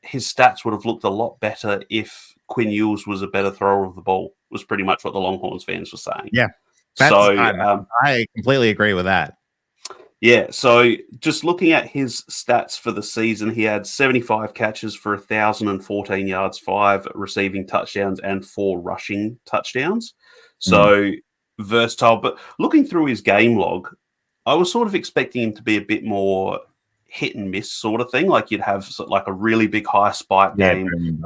his stats would have looked a lot better if Quinn Ewers was a better thrower of the ball, was pretty much what the Longhorns fans were saying. Yeah. I completely agree with that. Yeah, so just looking at his stats for the season, he had 75 catches for 1,014 yards, 5 receiving touchdowns, and 4 rushing touchdowns. So versatile. But looking through his game log, I was sort of expecting him to be a bit more hit and miss sort of thing. Like you'd have like a really big high spike game.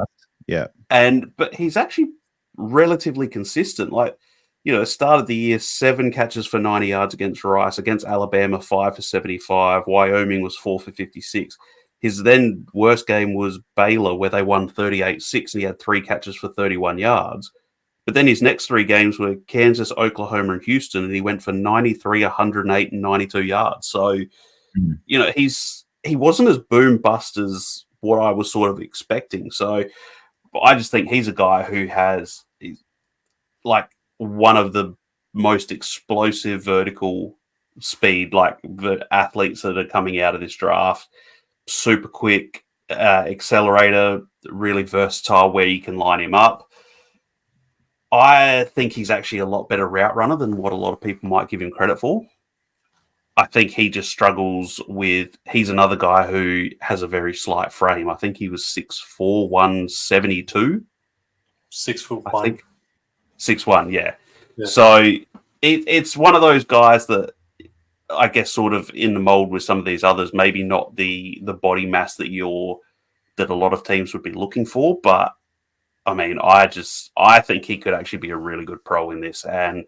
Yeah. But he's actually relatively consistent. Like, started the year 7 catches for 90 yards against Rice, against Alabama 5 for 75, Wyoming was 4 for 56. His then worst game was Baylor, where they won 38-6, and he had 3 catches for 31 yards. But then his next 3 games were Kansas, Oklahoma, and Houston, and he went for 93, 108, and 92 yards. So, he wasn't as boom bust as what I was sort of expecting. So I just think he's a guy who he's like one of the most explosive vertical speed, like the athletes that are coming out of this draft. Super quick, accelerator, really versatile where you can line him up. I think he's actually a lot better route runner than what a lot of people might give him credit for. I think he just struggles with... He's another guy who has a very slight frame. I think he was 6'4", 172. 6'1". I think 6'1", yeah. So it's one of those guys that I guess sort of in the mold with some of these others, maybe not the body mass that a lot of teams would be looking for. But I mean, I think he could actually be a really good pro in this, and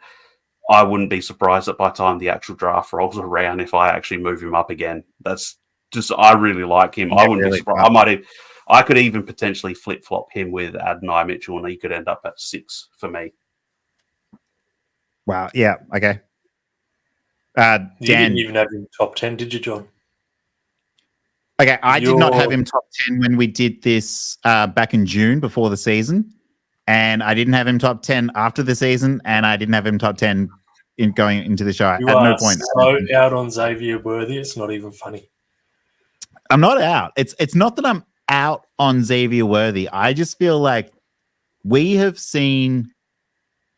I wouldn't be surprised that by the time the actual draft rolls around, if I actually move him up again. That's just, I really like him. I wouldn't be surprised. I could even potentially flip flop him with Adonai Mitchell, and he could end up at 6 for me. Wow. Yeah. Okay. You Dan, didn't even have him top 10, did you, John? okay, I did not have him top 10 when we did this back in June before the season, and I didn't have him top 10 after the season, and I didn't have him top 10 in going into the show. You at are no point. so out on Xavier Worthy, it's not even funny. I'm not out. It's not that I'm out on Xavier Worthy. I just feel like we have seen,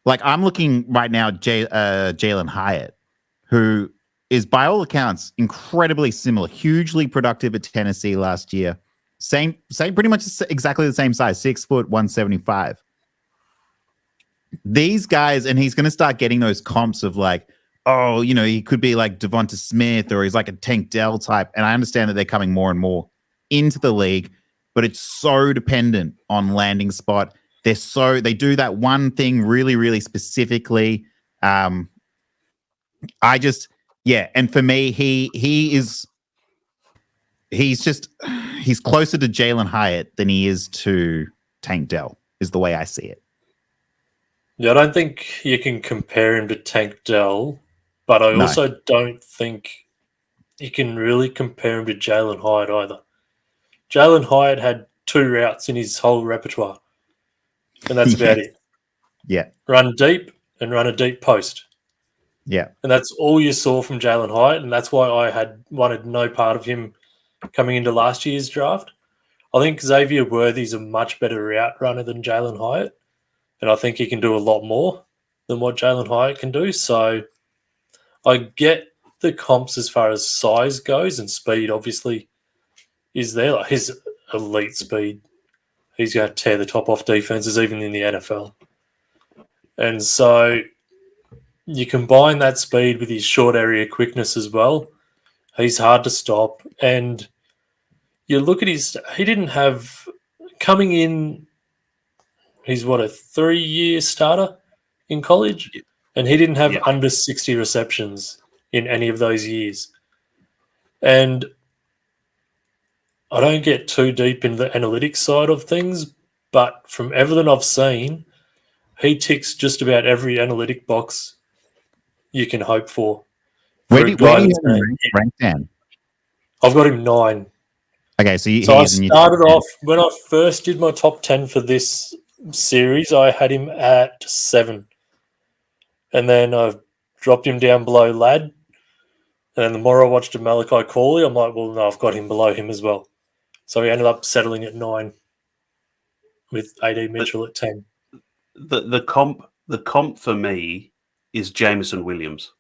like I'm looking right now at Jalen Hyatt, who is by all accounts incredibly similar, hugely productive at Tennessee last year. Same, pretty much exactly the same size, 6 foot, 175. These guys, and he's going to start getting those comps of like, oh, you know, he could be like Devontez Smith, or he's like a Tank Dell type. And I understand that they're coming more and more into the league, but it's so dependent on landing spot. They do that one thing really, really specifically. And for me, he's closer to Jalen Hyatt than he is to Tank Dell, is the way I see it. Yeah, I don't think you can compare him to Tank Dell, but I also don't think you can really compare him to Jalen Hyatt either. Jalen Hyatt had 2 routes in his whole repertoire, and that's about it. Yeah. Run deep and run a deep post. Yeah. And that's all you saw from Jalen Hyatt, and that's why I had wanted no part of him coming into last year's draft. I think Xavier Worthy's a much better route runner than Jalen Hyatt, and I think he can do a lot more than what Jalen Hyatt can do. So I get the comps as far as size goes, and speed obviously is there. Like his elite speed, he's going to tear the top off defenses even in the NFL. And so you combine that speed with his short area quickness as well. He's hard to stop. And you look at he didn't have, coming in, he's a 3-year starter in college, and he didn't have under 60 receptions in any of those years. And I don't get too deep in the analytics side of things, but from everything I've seen, he ticks just about every analytic box you can hope for. Where do you have him ranked down? I've got him 9. Okay, so I started off, when I first did my top 10 for this series, I had him at 7. And then I've dropped him down below Ladd. And then the more I watched Malachi Corley, I'm like, well, no, I've got him below him as well. So he ended up settling at 9 with Adonai Mitchell at 10. The comp for me is Jameson Williams.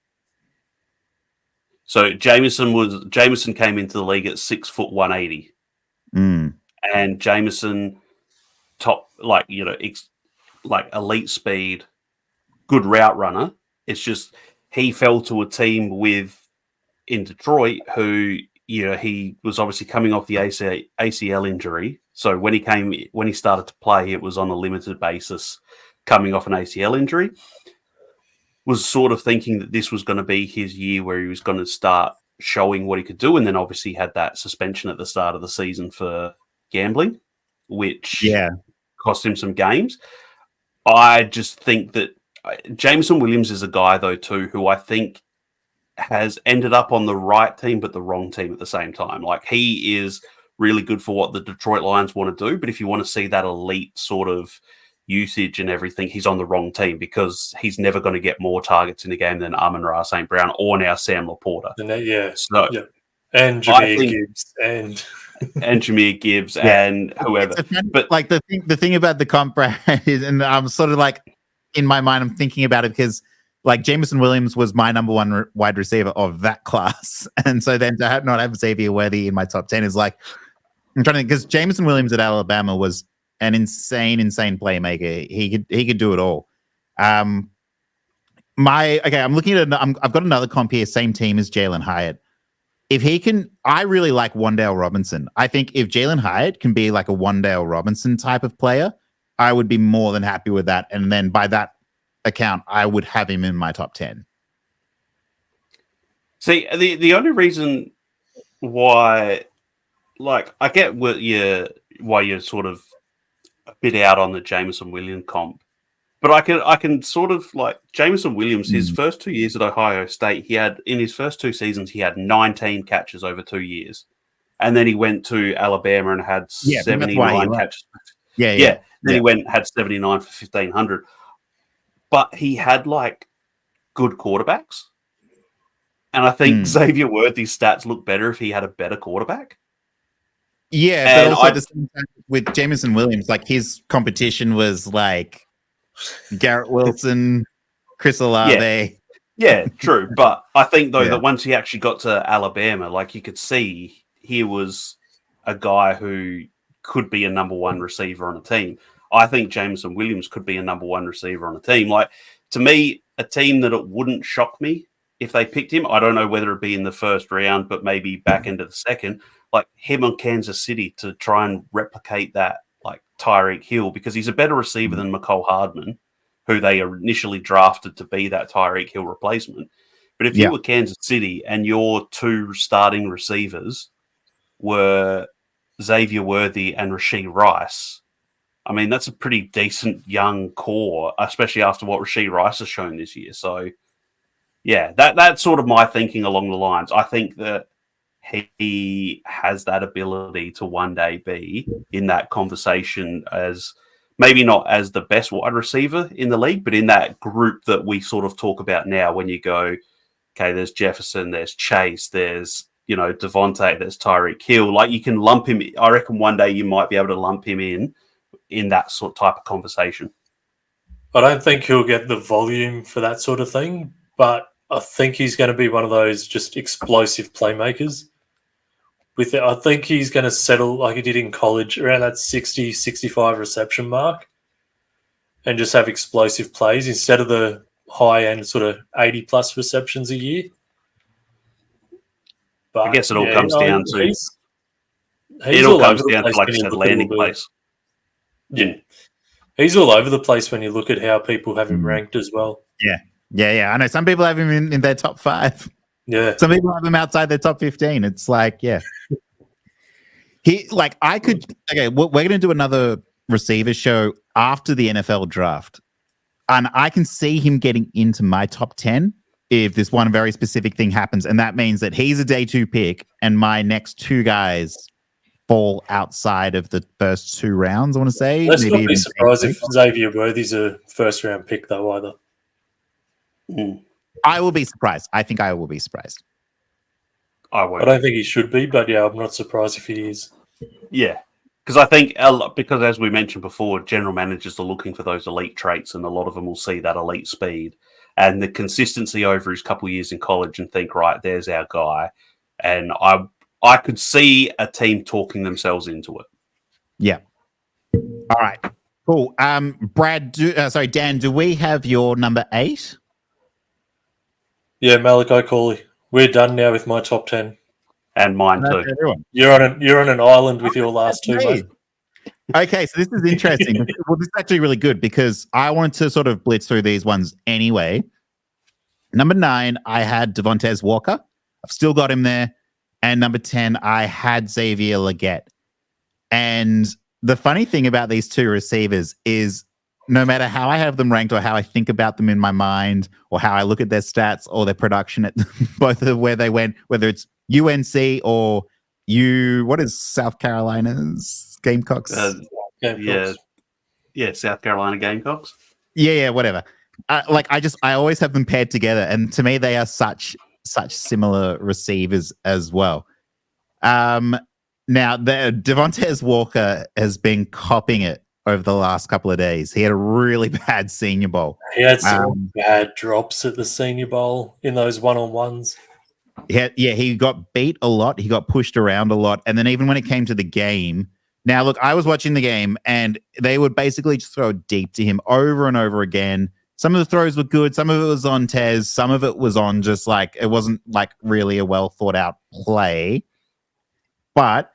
So Jameson came into the league at 6 foot 180. And Jameson top, like, you know, like elite speed, good route runner. It's just he fell to a team in Detroit who, you know, he was obviously coming off the ACL injury. So when he started to play, it was on a limited basis, coming off an ACL injury. Was sort of thinking that this was going to be his year where he was going to start showing what he could do, and then obviously had that suspension at the start of the season for gambling, which cost him some games. I just think that Jameson Williams is a guy, though, too, who I think has ended up on the right team but the wrong team at the same time. Like, he is really good for what the Detroit Lions want to do, but if you want to see that elite sort of, usage and everything, he's on the wrong team because he's never going to get more targets in the game than Amon-Ra St. Brown or now Sam Laporta. So, and Jameer Gibbs and Jameer Gibbs and whoever. But like the thing about the comp, Brad, is, and I'm sort of like in my mind, I'm thinking about it because like Jameson Williams was my number one wide receiver of that class, and so then to not have Xavier Worthy in my top 10 is like I'm trying to, because Jameson Williams at Alabama was an insane playmaker. He could do it all. I'm looking at I've got another comp here, same team as Jalen Hyatt. If he can, I really like Wan'Dale Robinson. I think if Jalen Hyatt can be like a Wan'Dale Robinson type of player, I would be more than happy with that. And then by that account, I would have him in my top 10. See, the only reason why, like, I get why you're sort of a bit out on the Jameson Williams comp, but I can sort of like Jameson Williams. His first 2 years at Ohio State, in his first 2 seasons he had 19 catches over 2 years, and then he went to Alabama and had 79 catches. Then he had 79 for 1,500. But he had like good quarterbacks, and I think Xavier Worthy's stats look better if he had a better quarterback. Yeah, and but also at the same time with Jameson Williams, like his competition was like Garrett Wilson, Chris Olave. Yeah, true. But I think though that once he actually got to Alabama, like you could see he was a guy who could be a number one receiver on a team. I think Jameson Williams could be a number one receiver on a team. Like, to me, a team that it wouldn't shock me if they picked him. I don't know whether it'd be in the first round, but maybe back into the second. Like him on Kansas City to try and replicate that, like Tyreek Hill, because he's a better receiver than McCole Hardman, who they initially drafted to be that Tyreek Hill replacement. But if you were Kansas City and your 2 starting receivers were Xavier Worthy and Rashee Rice, I mean, that's a pretty decent young core, especially after what Rashee Rice has shown this year. So, yeah, that's sort of my thinking along the lines. I think that he has that ability to one day be in that conversation as maybe not as the best wide receiver in the league, but in that group that we sort of talk about now when you go, okay, there's Jefferson, there's Chase, there's, Devontez, there's Tyreek Hill. Like you can lump him. I reckon one day you might be able to lump him in that sort of type of conversation. I don't think he'll get the volume for that sort of thing, but I think he's going to be one of those just explosive playmakers. With it, I think he's going to settle like he did in college around that 60, 65 reception mark and just have explosive plays instead of the high-end sort of 80-plus receptions a year. But, I guess it all comes down to... It all comes down to, like I said, landing place. Yeah. He's all over the place when you look at how people have him ranked as well. Yeah. I know some people have him in their top 5. Yeah. Some people have him outside their top 15. It's like, we're going to do another receiver show after the NFL draft. And I can see him getting into my top 10 if this one very specific thing happens. And that means that he's a day 2 pick and my next 2 guys fall outside of the first 2 rounds, I want to say. Let's not be surprised if Xavier Worthy's a first-round pick, though, either. I will be surprised. I think I will be surprised. I won't. I don't think he should be, but yeah, I'm not surprised if he is. Yeah, because I think, because as we mentioned before, general managers are looking for those elite traits, and a lot of them will see that elite speed and the consistency over his couple of years in college and think, right, there's our guy. And I could see a team talking themselves into it. Yeah. All right. Cool. Brad, Dan, do we have your number 8? Yeah, Malachi Corley. We're done now with my top 10. And mine too. Everyone. You're on an island with your last 2, mate. Okay, so this is interesting. Well, this is actually really good because I wanted to sort of blitz through these ones anyway. Number 9, I had Devontez Walker. I've still got him there. And number 10, I had Xavier Legette. And the funny thing about these 2 receivers is no matter how I have them ranked or how I think about them in my mind or how I look at their stats or their production at both of where they went, whether it's UNC or what is South Carolina's Gamecocks? Yeah. South Carolina Gamecocks. Yeah, whatever. I always have them paired together, and to me, they are such similar receivers as well. Now the Devontez Walker has been copping it over the last couple of days. He had a really bad Senior Bowl. He had some bad drops at the Senior Bowl in those one-on-ones. He got beat a lot. He got pushed around a lot, and then even when it came to the game. Now, look, I was watching the game, and they would basically just throw deep to him over and over again. Some of the throws were good. Some of it was on Tez. Some of it was on just like, it wasn't like really a well thought out play. But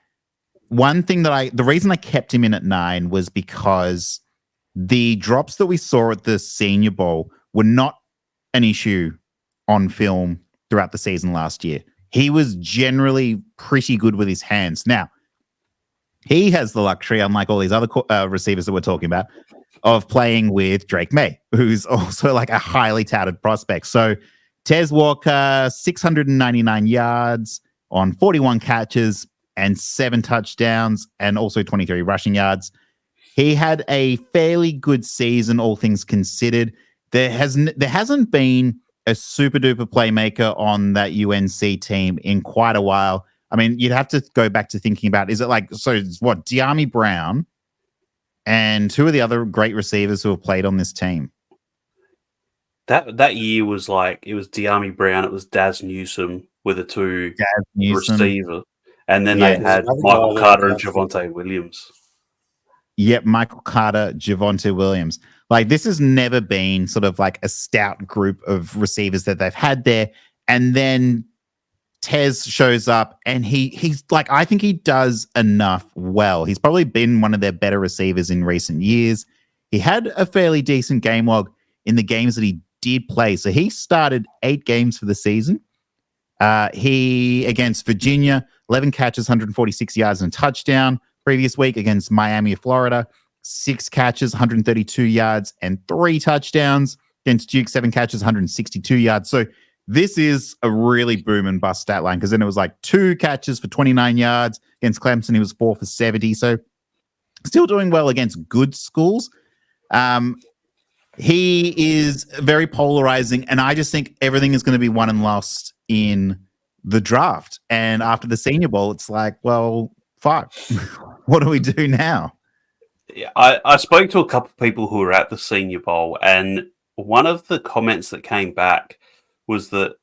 one thing the reason I kept him in at 9 was because the drops that we saw at the Senior Bowl were not an issue on film throughout the season last year. He was generally pretty good with his hands. Now, he has the luxury, unlike all these other receivers that we're talking about, of playing with Drake May, who's also like a highly touted prospect. So Tez Walker, 699 yards on 41 catches and 7 touchdowns and also 23 rushing yards. He had a fairly good season, all things considered. There hasn't been a super duper playmaker on that UNC team in quite a while. I mean, you'd have to go back to thinking about, is it like, so it's what, De'Ami Brown and who are the other great receivers who have played on this team? That year was like, it was De'Ami Brown, it was Daz Newsome with the 2 receiver. And then they had Michael Carter and Javonte Williams. Yep, Michael Carter, Javonte Williams. Like, this has never been sort of like a stout group of receivers that they've had there. And then Tez shows up and he's like, I think he does enough well. He's probably been one of their better receivers in recent years. He had a fairly decent game log in the games that he did play. So he started 8 games for the season. He, against Virginia, 11 catches, 146 yards and a touchdown. Previous week against Miami of Florida, 6 catches, 132 yards and 3 touchdowns. Against Duke, 7 catches, 162 yards. So this is a really boom and bust stat line, because then it was like 2 catches for 29 yards. Against Clemson, he was 4 for 70. So still doing well against good schools. He is very polarizing, and I just think everything is going to be won and lost in the draft. And after the Senior Bowl, it's like, well, fuck. What do we do now? Yeah, I spoke to a couple of people who were at the Senior Bowl, and one of the comments that came back was that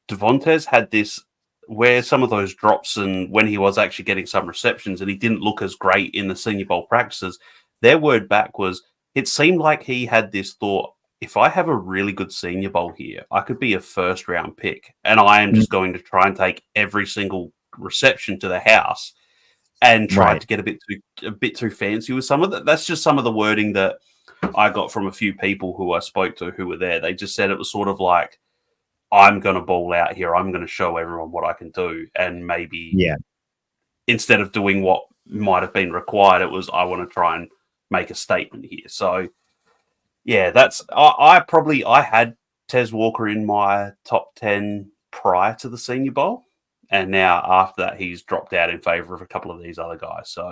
Devontez had this, where some of those drops and when he was actually getting some receptions and he didn't look as great in the Senior Bowl practices, their word back was, it seemed like he had this thought, if I have a really good Senior Bowl here, I could be a first-round pick, and I am just going to try and take every single reception to the house and try to get a bit too fancy with some of that. That's just some of the wording that I got from a few people who I spoke to who were there. They just said it was sort of like, I'm going to ball out here. I'm going to show everyone what I can do. And maybe instead of doing what might have been required, it was, I want to try and make a statement here. So, yeah, that's, I had Tez Walker in my top 10 prior to the Senior Bowl. And now after that, he's dropped out in favor of a couple of these other guys. So,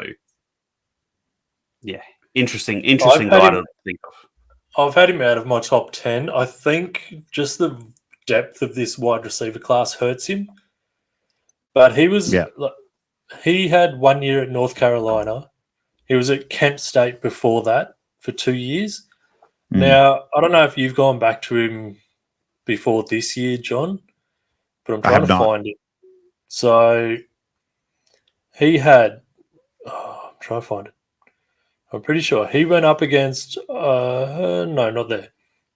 yeah, interesting guy to think of. I've had him out of my top 10. I think just the depth of this wide receiver class hurts him. But he had 1 year at North Carolina. He was at Kent State before that for 2 years. Now, I don't know if you've gone back to him before this year, John, but I'm trying to find it. So he had, I'm trying to find it. I'm pretty sure he went up against, no, not there.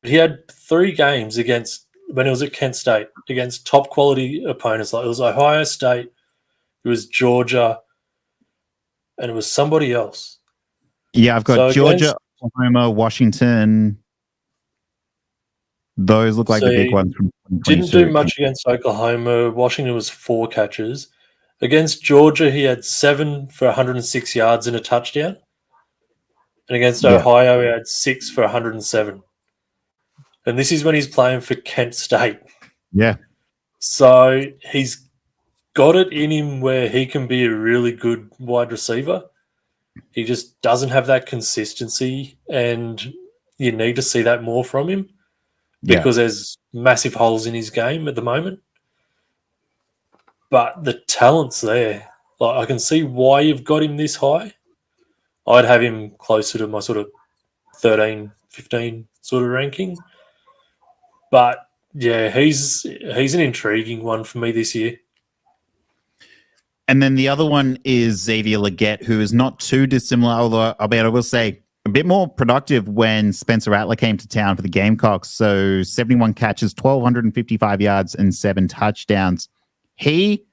He had 3 games against, when he was at Kent State, against top quality opponents. Like, it was Ohio State, it was Georgia, and it was somebody else. Yeah, I've got Georgia, Oklahoma, Washington. Those look like the big ones from 2022. Didn't do much against Oklahoma. Washington was 4 catches. Against Georgia, he had 7 for 106 yards and a touchdown. And against Ohio, he had 6 for 107. And this is when he's playing for Kent State. Yeah. So he's got it in him where he can be a really good wide receiver. He just doesn't have that consistency, and you need to see that more from him because there's massive holes in his game at the moment. But the talent's there. Like, I can see why you've got him this high. I'd have him closer to my sort of 13, 15 sort of ranking. But yeah, he's an intriguing one for me this year. And then the other one is Xavier Legette, who is not too dissimilar, although I will say a bit more productive when Spencer Rattler came to town for the Gamecocks. So 71 catches, 1,255 yards, and 7 touchdowns. He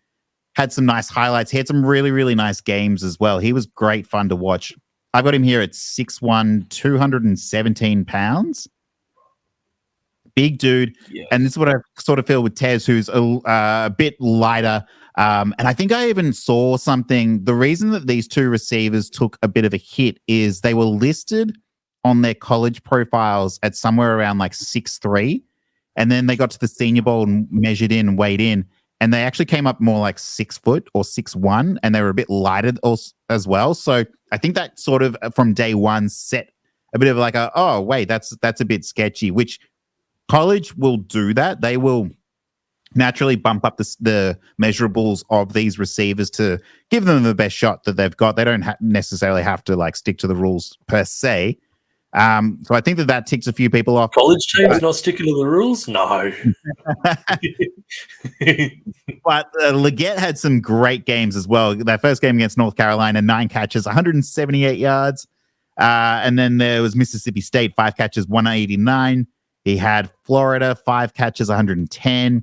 had some nice highlights. He had some really, really nice games as well. He was great fun to watch. I've got him here at 6'1", 217 pounds. Big dude. Yeah. And this is what I sort of feel with Tez, who's a bit lighter. And I think I even saw something. The reason that these two receivers took a bit of a hit is they were listed on their college profiles at somewhere around like 6'3". And then they got to the Senior Bowl and measured in and weighed in. And they actually came up more like 6 foot or 6'1", and they were a bit lighter as well. So I think that sort of from day one set a bit of like oh wait, that's a bit sketchy, which college will do that. They will naturally bump up the measurables of these receivers to give them the best shot that they've got. They don't necessarily have to like stick to the rules per se. So I think that ticks a few people off. College teams not sticking to the rules? No. But Legette had some great games as well. That first game against North Carolina, 9 catches, 178 yards. And then there was Mississippi State, 5 catches, 189. He had Florida, 5 catches, 110.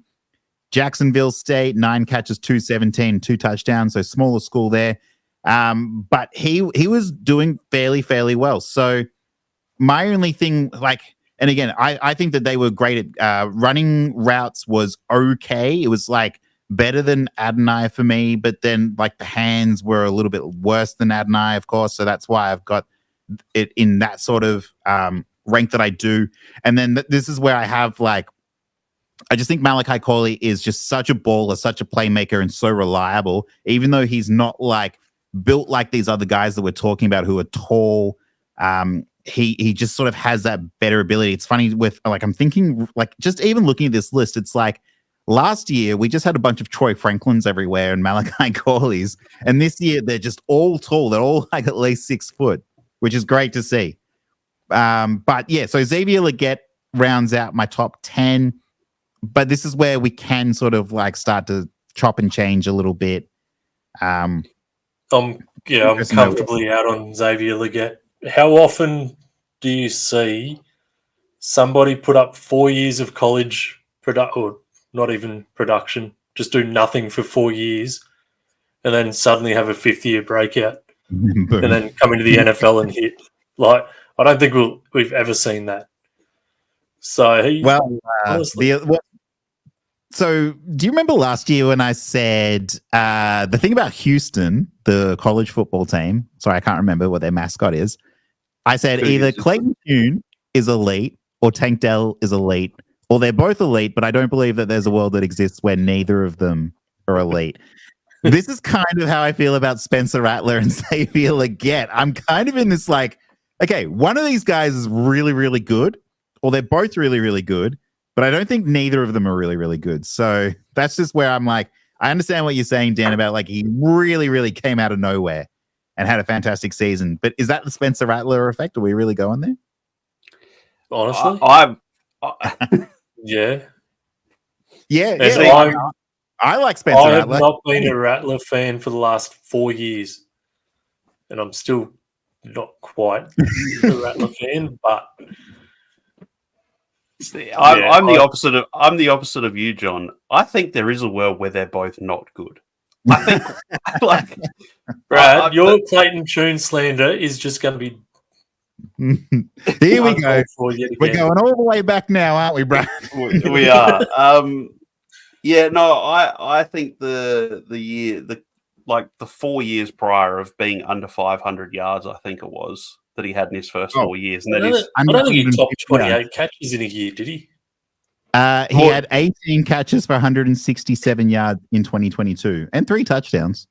Jacksonville State, 9 catches, 217, 2 touchdowns. So smaller school there. But he was doing fairly well. So my only thing, and again, I think that they were great at running routes was okay. It was like better than Adonai for me, but then like the hands were a little bit worse than Adonai, of course. So that's why I've got it in that sort of rank that I do. And then this is where I have I just think Malachi Corley is just such a baller, such a playmaker, and so reliable, even though he's not built like these other guys that we're talking about who are tall. He just sort of has that better ability. It's funny with I'm thinking just even looking at this list, it's like last year we just had a bunch of Troy Franklins everywhere and Malachi Corleys, and this year they're just all tall. They're all at least 6 foot, which is great to see. But yeah, so Xavier Legette rounds out my top 10, but this is where we can sort of start to chop and change a little bit. I'm comfortably out on Xavier Legette. How often do you see somebody put up 4 years of college or not even production, just do nothing for 4 years, and then suddenly have a 5th-year breakout, and then come into the NFL and hit? I don't think we've ever seen that. So so do you remember last year when I said the thing about Houston, the college football team? Sorry, I can't remember what their mascot is. I said either Clayton Tune is elite or Tank Dell is elite, or they're both elite, but I don't believe that there's a world that exists where neither of them are elite. This is kind of how I feel about Spencer Rattler and Xavier Legette. I'm kind of in this okay, one of these guys is really, really good, or they're both really, really good, but I don't think neither of them are really, really good. So that's just where I'm I understand what you're saying, Dan, about he really, really came out of nowhere and had a fantastic season. But is that the Spencer Rattler effect? Are we really going there? Honestly? Yeah. Yeah. I like Spencer Rattler. I have not been a Rattler fan for the last 4 years, and I'm still not quite a Rattler fan, but I'm the opposite of you, John. I think there is a world where they're both not good. I think Brad, your Clayton Tune slander is just going to be. Here we go. We're going all the way back now, aren't we, Brad? We are. I think the 4 years prior of being under 500 yards, I think it was, that he had in his first 4 years. And I don't think he topped 28 catches in a year, did he? He had 18 catches for 167 yards in 2022 and 3 touchdowns.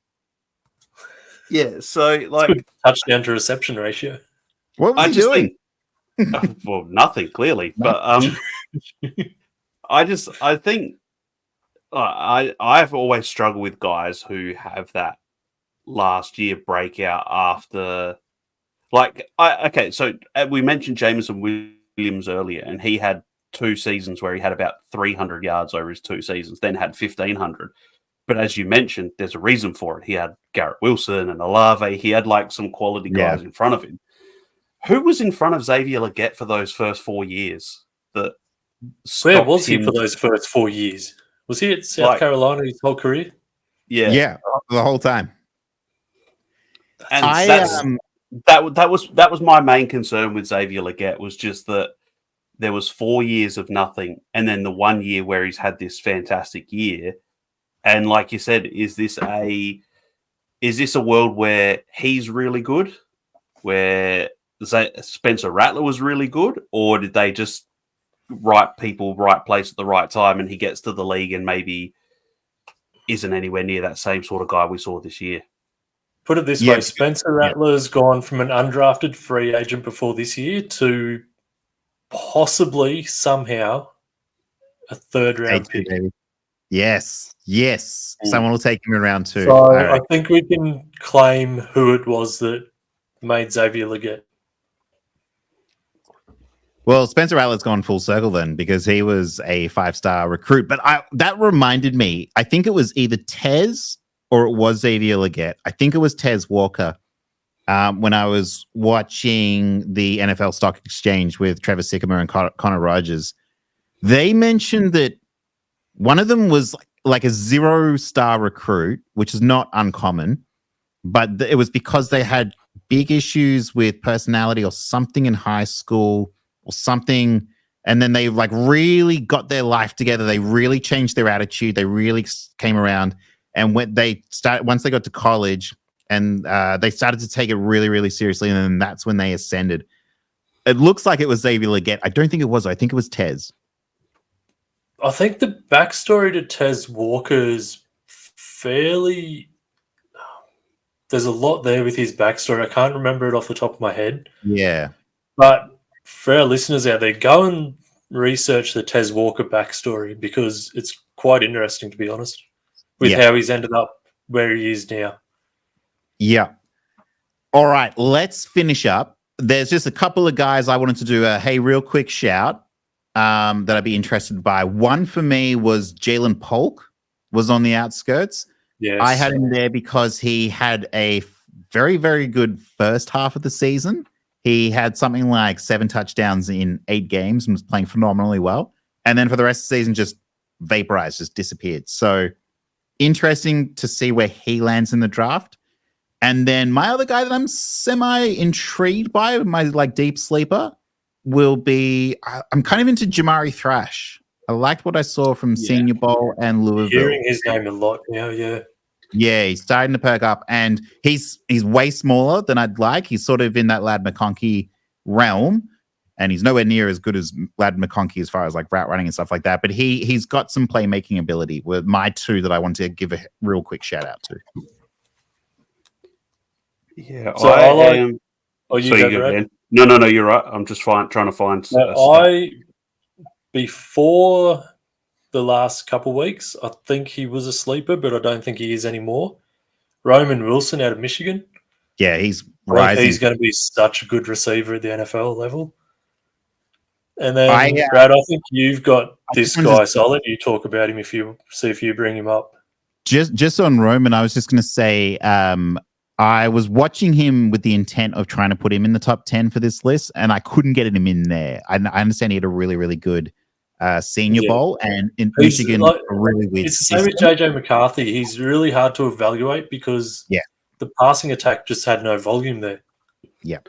Yeah, so like touchdown to reception ratio. What was he doing? Well, nothing clearly, but I think I've always struggled with guys who have that last year breakout after, so we mentioned Jameson Williams earlier, and he had 2 seasons where he had about 300 yards over his 2 seasons, then had 1,500. But as you mentioned, there's a reason for it. He had Garrett Wilson and Olave. He had like some quality guys in front of him. Who was in front of Xavier Legette for those first 4 years? Where was he for those first 4 years? Was he at South Carolina his whole career? Yeah, the whole time. And that was my main concern with Xavier Legette, was just that there was 4 years of nothing, and then the 1 year where he's had this fantastic year. And like you said, is this a world where he's really good, where Spencer Rattler was really good, or did they just right people, right place at the right time, and he gets to the league and maybe isn't anywhere near that same sort of guy we saw this year? Put it this way, Spencer Rattler's gone from an undrafted free agent before this year to possibly somehow a 3rd round pick. Yes. Someone will take him in round 2. So I think we can claim who it was that made Xavier Legette. Well, Spencer Rattler's gone full circle then, because he was a 5-star recruit. But that reminded me, I think it was either Tez or it was Xavier Legette. I think it was Tez Walker when I was watching the NFL Stock Exchange with Trevor Sycamore and Connor Rogers. They mentioned that one of them was like a 0-star recruit, which is not uncommon, but it was because they had big issues with personality or something in high school or something, and then they like really got their life together. They really changed their attitude. They really came around, and once they got to college, and they started to take it really, really seriously, and then that's when they ascended. It looks like it was Xavier Legette. I don't think it was. I think it was Tez. I think the backstory to Tez Walker is fairly... There's a lot there with his backstory. I can't remember it off the top of my head. Yeah. But for our listeners out there, go and research the Tez Walker backstory, because it's quite interesting, to be honest, with how he's ended up where he is now. Yeah. All right, let's finish up. There's just a couple of guys I wanted to do a real quick shout that I'd be interested by. One for me was Jalen Polk, was on the outskirts. Yes. I had him there because he had a very, very good first half of the season. He had something like 7 touchdowns in 8 games and was playing phenomenally well. And then for the rest of the season, just vaporized, just disappeared. So interesting to see where he lands in the draft. And then my other guy that I'm semi-intrigued by, my like deep sleeper, will be, I'm kind of into Jamari Thrash. I liked what I saw from Senior Bowl and Louisville. Hearing his name a lot now, Yeah, he's starting to perk up, and he's way smaller than I'd like. He's sort of in that Lad McConkey realm, and he's nowhere near as good as Lad McConkey as far as like route running and stuff like that. But he's got some playmaking ability. Were my 2 that I want to give a real quick shout out to. Yeah, so I am. Oh, you go, Brad? No, you're right. I'm just trying to find. Before the last couple of weeks, I think he was a sleeper, but I don't think he is anymore. Roman Wilson out of Michigan. Yeah, he's rising. He's going to be such a good receiver at the NFL level. And then, Brad, I think you've got this guy, so I'll let you talk about him if you bring him up. Just on Roman, I was just going to say, I was watching him with the intent of trying to put him in the top 10 for this list, and I couldn't get him in there. I understand he had a really, really good Senior Bowl, and in Michigan, a really weird It's the same with JJ McCarthy. He's really hard to evaluate because the passing attack just had no volume there. Yeah.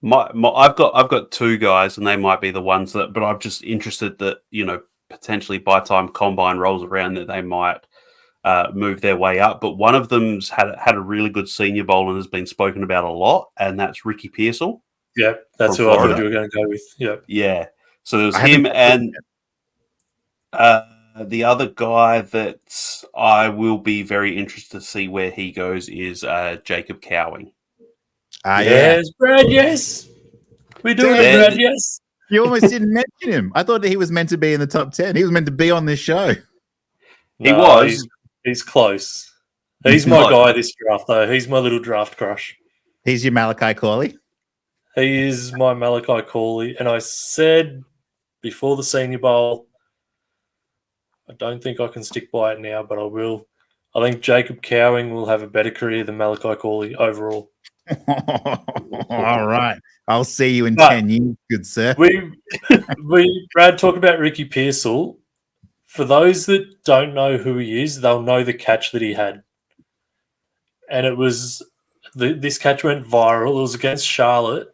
I've got 2 guys, and they might be the ones that, but I'm just interested that, potentially by the time Combine rolls around, that they might move their way up. But one of them's had a really good Senior Bowl and has been spoken about a lot, and that's Ricky Pearsall. Yeah, that's who I thought you were going to go with. Yeah. So there was him and The other guy that I will be very interested to see where he goes is Jacob Cowing. Yes, Brad, yes. We're doing it, Damn. Brad, yes. You almost didn't mention him. I thought that he was meant to be in the top 10. He was meant to be on this show. He was. He's close. He's my guy this draft, though. He's my little draft crush. He's your Malachi Corley. He is my Malachi Corley. And I said before the Senior Bowl, I don't think I can stick by it now, but I will. I think Jacob Cowing will have a better career than Malachi Corley overall. All right. I'll see you in 10 years, good sir. Brad, talk about Ricky Pearsall. For those that don't know who he is, they'll know the catch that he had. And it was this catch went viral. It was against Charlotte,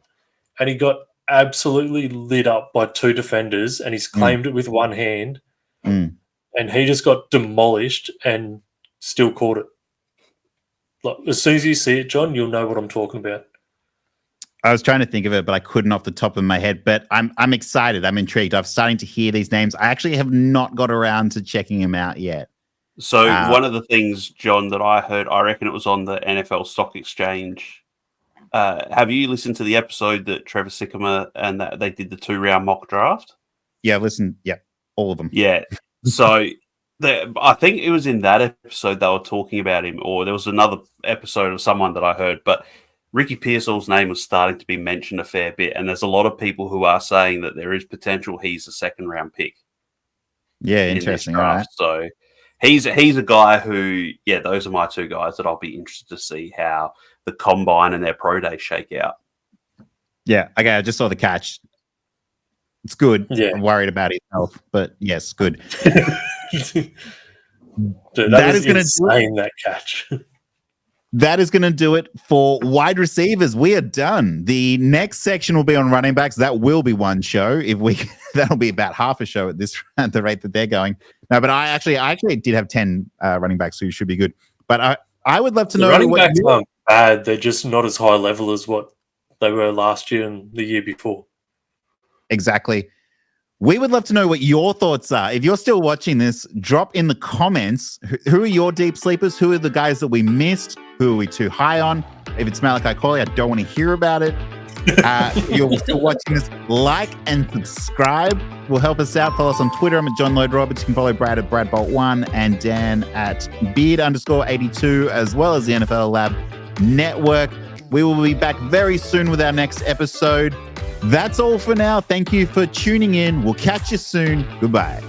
and he got absolutely lit up by two defenders, and he's claimed it with one hand. And he just got demolished and still caught it. Like, as soon as you see it, John, you'll know what I'm talking about. I was trying to think of it, but I couldn't off the top of my head. But I'm excited. I'm intrigued. I'm starting to hear these names. I actually have not got around to checking them out yet. So one of the things, John, that I heard, I reckon it was on the NFL Stock Exchange. Have you listened to the episode that Trevor Sycamore and that they did the 2-round mock draft? Yeah, listen. Yeah, all of them. Yeah. So I think it was in that episode they were talking about him, or there was another episode of someone that I heard, but Ricky Pearsall's name was starting to be mentioned a fair bit, and there's a lot of people who are saying that there is potential he's a second-round pick. Yeah, interesting. All right. So he's a guy who, yeah, those are my two guys that I'll be interested to see how the combine and their pro day shake out. Yeah, okay, I just saw the catch. It's good. Yeah. I'm worried about his health, but yes, good. Dude, that is going to insane, that catch. That is going to do it for wide receivers. We are done. The next section will be on running backs. That will be one show. That'll be about half a show at the rate that they're going. No, but I actually did have 10 running backs who should be good. But I would love to know. Running backs aren't bad. They're just not as high level as what they were last year and the year before. Exactly. We would love to know what your thoughts are. If you're still watching this, drop in the comments. Who are your deep sleepers? Who are the guys that we missed? Who are we too high on? If it's Malachi Corley, I don't want to hear about it. If you're still watching this, like and subscribe will help us out. Follow us on Twitter. I'm at John Lloyd Roberts. You can follow Brad at BradBolt1 and Dan at Beard_82, as well as the NFL Lab Network. We will be back very soon with our next episode. That's all for now. Thank you for tuning in. We'll catch you soon. Goodbye.